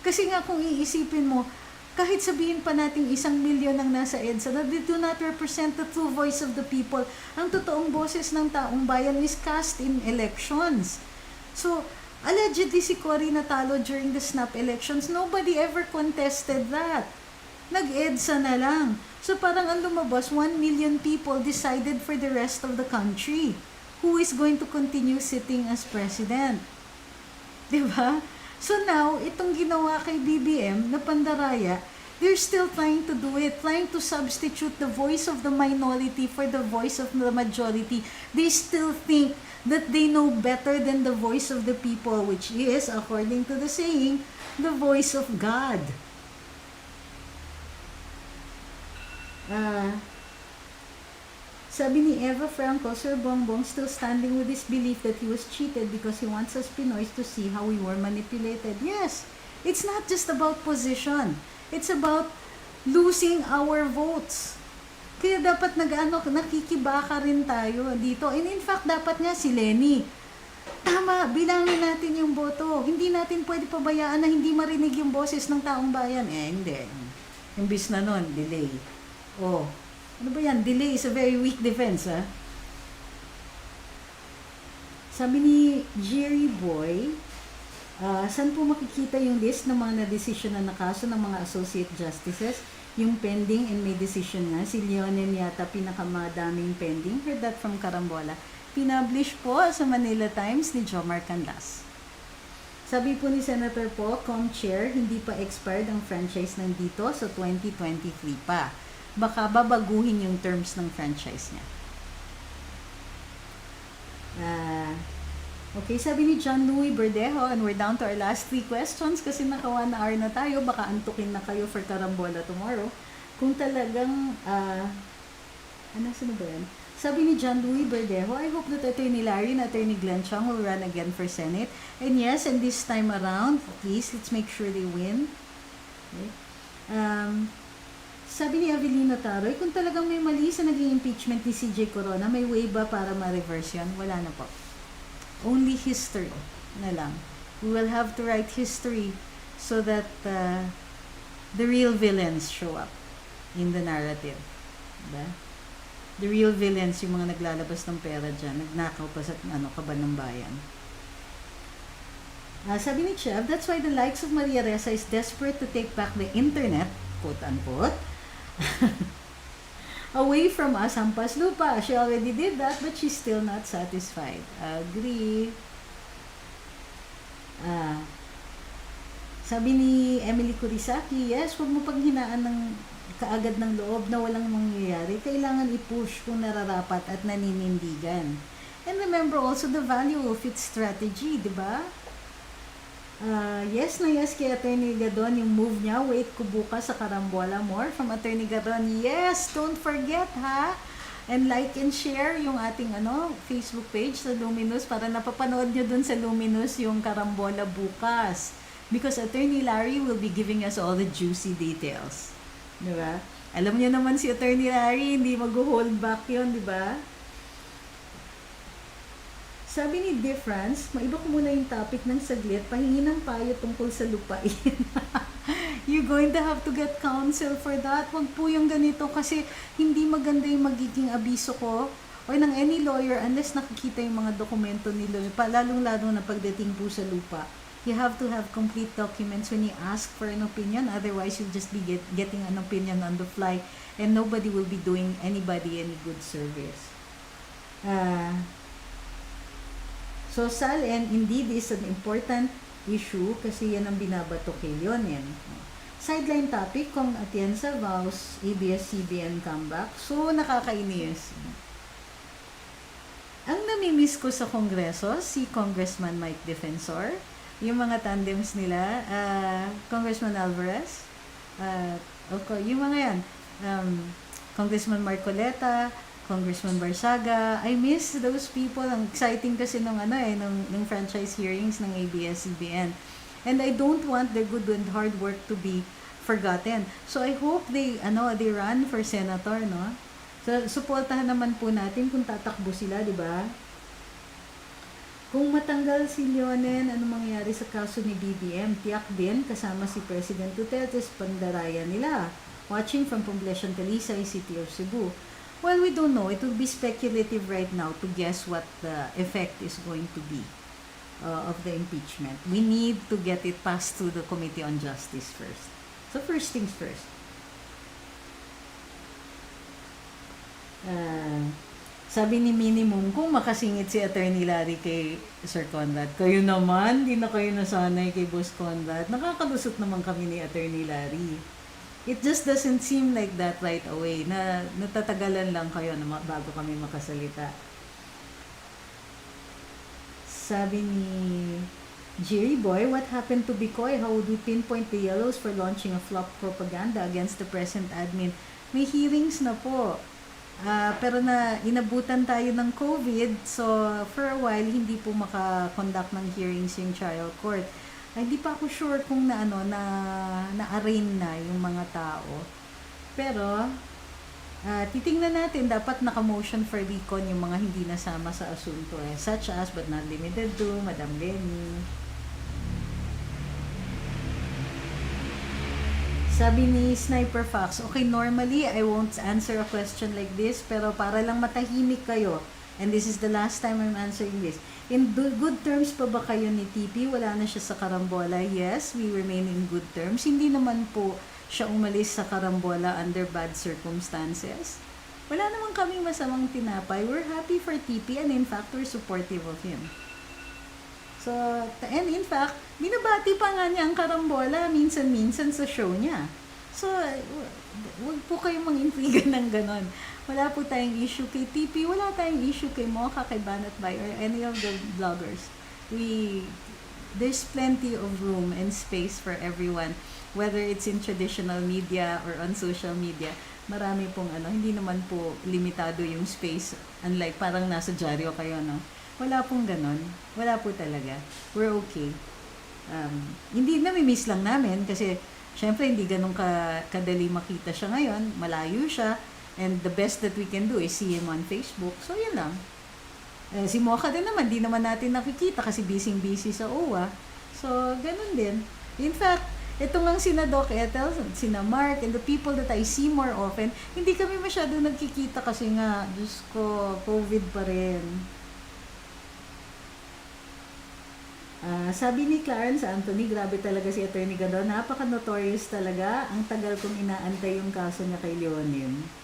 kasi nga kung iisipin mo, kahit sabihin pa natin 1 milyon ang nasa EDSA, na they do not represent the true voice of the people. Ang totoong boses ng taong bayan is cast in elections. So, allegedly si Cory natalo during the snap elections. Nobody ever contested that. Nag-EDSA na lang. So parang ang lumabas, 1 million people decided for the rest of the country who is going to continue sitting as president. Diba? So now, itong ginawa kay BBM na pandaraya, they're still trying to do it, trying to substitute the voice of the minority for the voice of the majority. They still think that they know better than the voice of the people, which is, according to the saying, the voice of God. Sabi ni Eva Franco, Sir Bongbong still standing with his belief that he was cheated because he wants us Pinoys to see how we were manipulated. Yes, it's not just about position. It's about losing our votes. Kaya dapat nakikibaka rin tayo dito. And in fact, dapat nga si Lenny, tama, bilangin natin yung boto. Hindi natin pwede pabayaan na hindi marinig yung boses ng taong bayan. Hindi. Imbis na nun, delay. Ano ba yan? Delay is a very weak defense, ha? Sabi ni Jerry Boy, Saan po makikita yung list ng mga na-decision na kaso ng mga associate justices? Yung pending and may decision nga. Si Leonen yata pinakamadaming pending. Heard that from Carambola. Pinablish po sa Manila Times ni Jomar Canlas. Sabi po ni Senator po, Chair, hindi pa expired ang franchise ng dito so 2023 pa. Baka babaguhin yung terms ng franchise niya. Okay, sabi ni John Louis Berdejo, and we're down to our last 3 questions kasi naka 1 hour na tayo, baka antukin na kayo for Carambola tomorrow. Kung talagang, sino ba yan? Sabi ni John Louis Berdejo, I hope that Attorney Larry and Attorney Glenn Chong will run again for Senate. And yes, and this time around, please, let's make sure they win. Okay. Sabi ni Avelino Taroy, kung talagang may mali sa naging impeachment ni CJ Corona, may way ba para ma-reverse yun? Wala na po. Only history na lang. We will have to write history so that the real villains show up in the narrative. Diba? The real villains, yung mga naglalabas ng pera dyan, nagnakaw pa sa kaban ng bayan. Sabi ni Chev, that's why the likes of Maria Ressa is desperate to take back the internet, quote-unquote, away from us, hampas lupa. She already did that, but she's still not satisfied. Agree. Sabi ni Emily Kurisaki, yes, huwag mo paghinaan ng kaagad ng loob na walang mangyayari. Kailangan i-push kung nararapat at naninindigan. And remember also the value of its strategy, di ba? Yes na yes kay Attorney Gadon yung move niya. Wait ko bukas sa Carambola more from Attorney Gadon. Yes, don't forget ha. And like and share yung ating Facebook page sa Luminous para napapanood nyo dun sa Luminous yung Carambola bukas. Because Attorney Larry will be giving us all the juicy details. Diba? Alam niyo naman si Attorney Larry, hindi mag-hold back yun, diba? Sabi ni Difference, maiba ko muna yung topic ng saglit, pahingi ng payo tungkol sa lupain. You're going to have to get counsel for that. Huwag po yung ganito kasi hindi maganda yung magiging abiso ko or ng any lawyer unless nakikita yung mga dokumento nila, lalong-lalo na pagdating po sa lupa. You have to have complete documents when you ask for an opinion. Otherwise, you'll just be getting an opinion on the fly and nobody will be doing anybody any good service. So, Sal, and indeed is an important issue kasi yan ang binabato kay Leonen. Sideline topic, kung Atienza vows ABS-CBN comeback. So, nakakainis. Ang namimiss ko sa Kongreso, si Congressman Mike Defensor, yung mga tandems nila, Congressman Alvarez, yung mga yan, Congressman Marcoleta, Congressman Barsaga, I miss those people. Ang exciting kasi nung franchise hearings ng ABS-CBN. And I don't want their good and hard work to be forgotten. So I hope they run for senator, no? So suportahan naman po natin kung tatakbo sila, di ba? Kung matanggal si Leonen, ano mangyayari sa kaso ni BBM? Tiyak din kasama si President Duterte sa pandaraya nila. Watching from Poblacion Talisay, City of Cebu. Well, we don't know. It will be speculative right now to guess what the effect is going to be of the impeachment. We need to get it passed through the Committee on Justice first. So first things first. Sabi ni Minimum, kung makasingit si Attorney Larry kay Sir Conrad, kayo naman, di na kayo nasanay kay Boss Conrad. Nakakalusot naman kami ni Attorney Larry. It just doesn't seem like that right away, na natatagalan lang kayo bago kami makasalita. Sabi ni Jerry Boy, what happened to Bicoy? How would we pinpoint the yellows for launching a flop propaganda against the present admin? May hearings na po. Pero inabutan tayo ng COVID, so for a while, hindi po maka-conduct ng hearings yung trial court. Hindi pa ako sure kung na-arraign na yung mga tao. Pero, titingnan natin, dapat naka-motion for recon yung mga hindi nasama sa asunto. Such as, but not limited to, Madam Lenny. Sabi ni Sniper Fox, okay, normally, I won't answer a question like this, pero para lang matahimik kayo, and this is the last time I'm answering this, In good terms pa ba kayo ni TP? Wala na siya sa karambola? Yes, we remain in good terms. Hindi naman po siya umalis sa karambola under bad circumstances. Wala naman kami masamang tinapay. We're happy for TP and in fact, we're supportive of him. So, and in fact, binabati pa nga niya ang karambola minsan-minsan sa show niya. So, wag po kayong mang-intriga ng ganon. Wala po tayong issue kay TP, wala tayong issue kay Mocha, kay Banat Bay, or any of the vloggers. There's plenty of room and space for everyone, whether it's in traditional media or on social media. Marami pong hindi naman po limitado yung space, unlike parang nasa dyaryo kayo, no? Wala pong ganon. Wala po talaga. We're okay. Hindi nami-miss lang namin kasi syempre hindi ganun kadali makita siya ngayon. Malayo siya. And the best that we can do is see him on Facebook. So, yan lang. Si Mocha din naman, di naman natin nakikita kasi busy-busy sa OWA. So, ganun din. In fact, ito ngang sina Doc Ethel, sina Mark, and the people that I see more often, hindi kami masyado nagkikita kasi nga, Diyos ko, COVID pa rin. Sabi ni Clarence Anthony, grabe talaga si Atty. Gando, napaka-notorious talaga. Ang tagal kong inaantay yung kaso niya kay Leonen.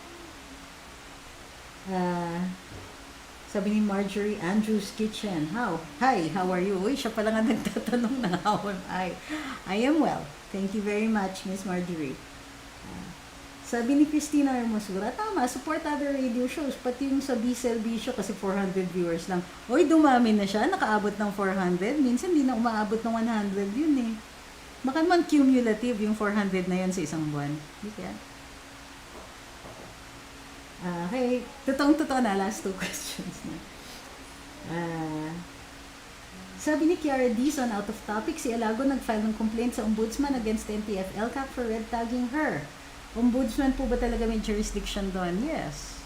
Sabi ni Marjorie Andrews Kitchen, Hi, how are you? Uy, siya pala nga nagtatanong na how am I? I am well. Thank you very much, Miss Marjorie. Sabi ni Christina Hermosura, tama, support other radio shows, pati yung sa B-Servicio kasi 400 viewers lang. Uy, dumami na siya, nakaabot ng 400. Minsan di na umaabot ng 100 yun eh. Baka naman cumulative yung 400 na yun sa isang buwan. Di kaya? Okay, totoong-totoo na, last two questions na. Sabi ni Kiara Dizon, out of topic, si Alago nag-file ng complaint sa Ombudsman against the NTF-LCAC for red tagging her. Ombudsman po ba talaga may jurisdiction doon? Yes.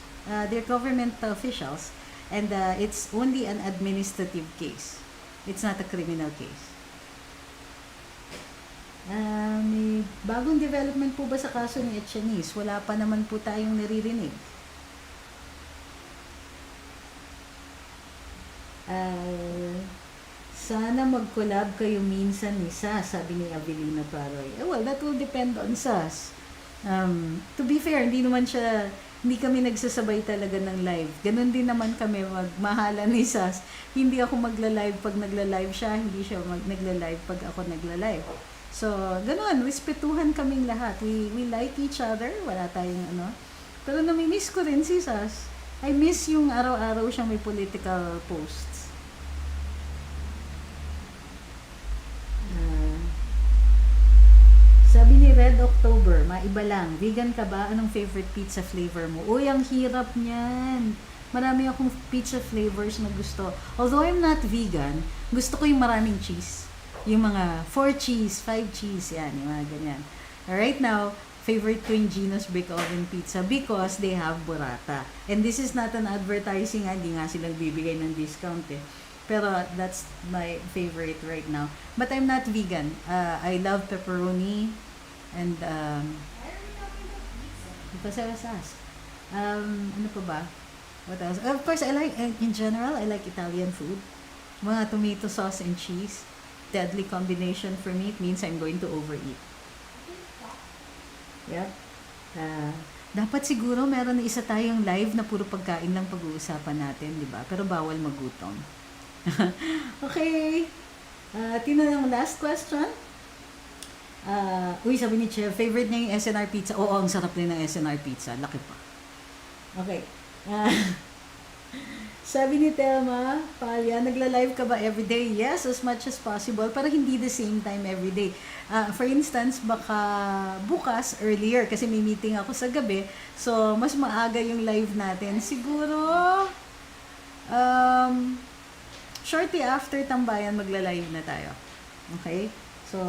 They're government officials and it's only an administrative case. It's not a criminal case. May bagong development po ba sa kaso ni Etienne's? Wala pa naman po tayong naririnig. Sana mag-collab kayo minsan ni Sas, sabi ni Avelina Paroy. Well, that will depend on Sas. To be fair, hindi kami nagsasabay talaga ng live. Ganon din naman kami magmahala ni Sas. Hindi ako magla-live pag nagla-live siya, hindi siya nagla-live pag ako nagla-live. So, ganon, respetuhan kaming lahat. We like each other, wala tayong Pero nami-miss ko rin si Sas. I miss yung araw-araw siyang may political posts. Sabi ni Red October, maiba lang, vegan ka ba? Anong favorite pizza flavor mo? Uy, ang hirap niyan. Marami akong pizza flavors na gusto. Although I'm not vegan, gusto ko yung maraming cheese. Yung mga 4 cheese, 5 cheese, yan, yung mga ganyan. Right now, favorite ko yung Gino's Brick Oven Pizza because they have burrata. And this is not an advertising, hindi nga silang bibigay ng discount eh. Pero that's my favorite right now. But I'm not vegan. I love pepperoni and because I was asked. Ano pa ba? What else? Of course, I like in general, I like Italian food. Mga tomato sauce and cheese. Deadly combination for me. It means I'm going to overeat. Yep. Dapat siguro meron na isa tayong live na puro pagkain lang pag-uusapan natin, di ba? Pero bawal magutom. Okay. Tinanong last question. Uy, sabi ni Chef, favorite niya yung SNR pizza. Oo, ang sarap din ng SNR pizza. Laki pa. Okay. Sabi ni Telma, Palya, nagla-live ka ba everyday? Yes, as much as possible. Pero hindi the same time everyday. For instance, baka bukas, earlier, kasi may meeting ako sa gabi. So, mas maaga yung live natin. Siguro, shortly after tambayan, magla-live na tayo. Okay? So,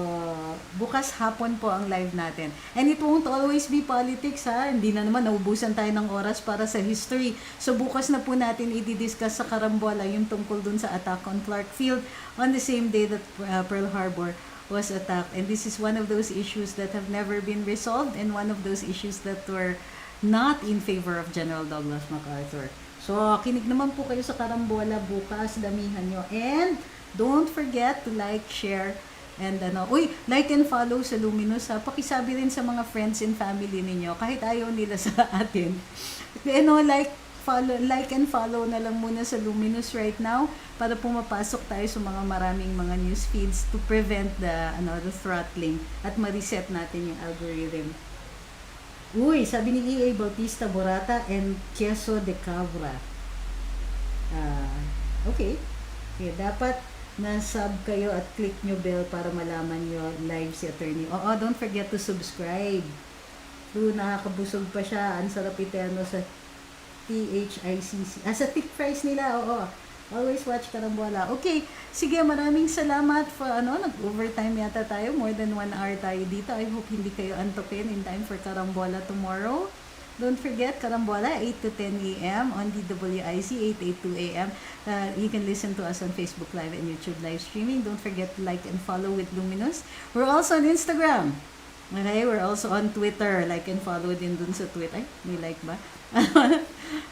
bukas hapon po ang live natin. And it won't always be politics, ha? Hindi na naman, naubusan tayo ng oras para sa history. So, bukas na po natin i-discuss sa Karambola yung tungkol dun sa attack on Clark Field on the same day that Pearl Harbor was attacked. And this is one of those issues that have never been resolved and one of those issues that were not in favor of General Douglas MacArthur. So, kinig naman po kayo sa Karambola bukas, damihan nyo. And, don't forget to like, share, and like and follow sa Luminous ha. Pakisabi rin sa mga friends and family ninyo, kahit ayaw nila sa atin. Like and follow na lang muna sa Luminous right now para pumapasok tayo sa mga maraming mga news feeds to prevent the throttling at ma-reset natin yung algorithm. Uy, sabi ni EA Bautista Borata and Queso de Cabra. Okay. Dapat na-sub kayo at click nyo bell para malaman nyo live si attorney. Don't forget to subscribe. Nakakabusog pa siya. Ang sarap iterno sa THICC. Sa thick fries nila. Always watch Karambola. Okay. Sige, maraming salamat for nag-overtime yata tayo. More than 1 hour tayo dito. I hope hindi kayo antokin in time for Karambola tomorrow. Don't forget, Karambola, 8 to 10 a.m. on DWIC, 882 a.m. You can listen to us on Facebook Live and YouTube live streaming. Don't forget to like and follow with Luminous. We're also on Instagram. Okay, we're also on Twitter. Like and follow din dun sa Twitter. Ay, may like ba?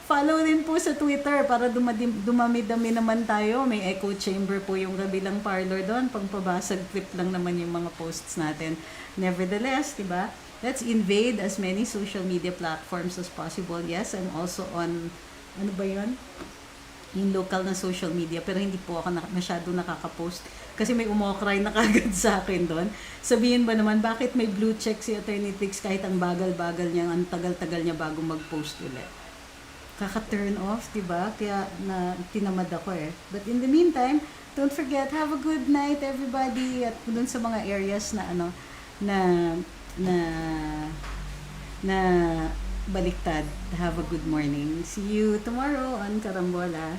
Follow din po sa Twitter para dumami-dami naman tayo. May echo chamber po yung kabilang parlor doon. Pangpabasag trip lang naman yung mga posts natin. Nevertheless, diba? Let's invade as many social media platforms as possible. Yes, I'm also on, yung local na social media, pero hindi po ako masyado nakaka-post kasi may umokray na kagad sa akin doon. Sabihin ba naman, bakit may blue check si Attorney Trix kahit ang bagal-bagal niya, ang tagal-tagal niya bago mag-post ulit. Kaka-turn off, diba? Kaya tinamad ako eh. But in the meantime, don't forget, have a good night everybody at dun sa mga areas na baliktad. Have a good morning. See you tomorrow on Karambola.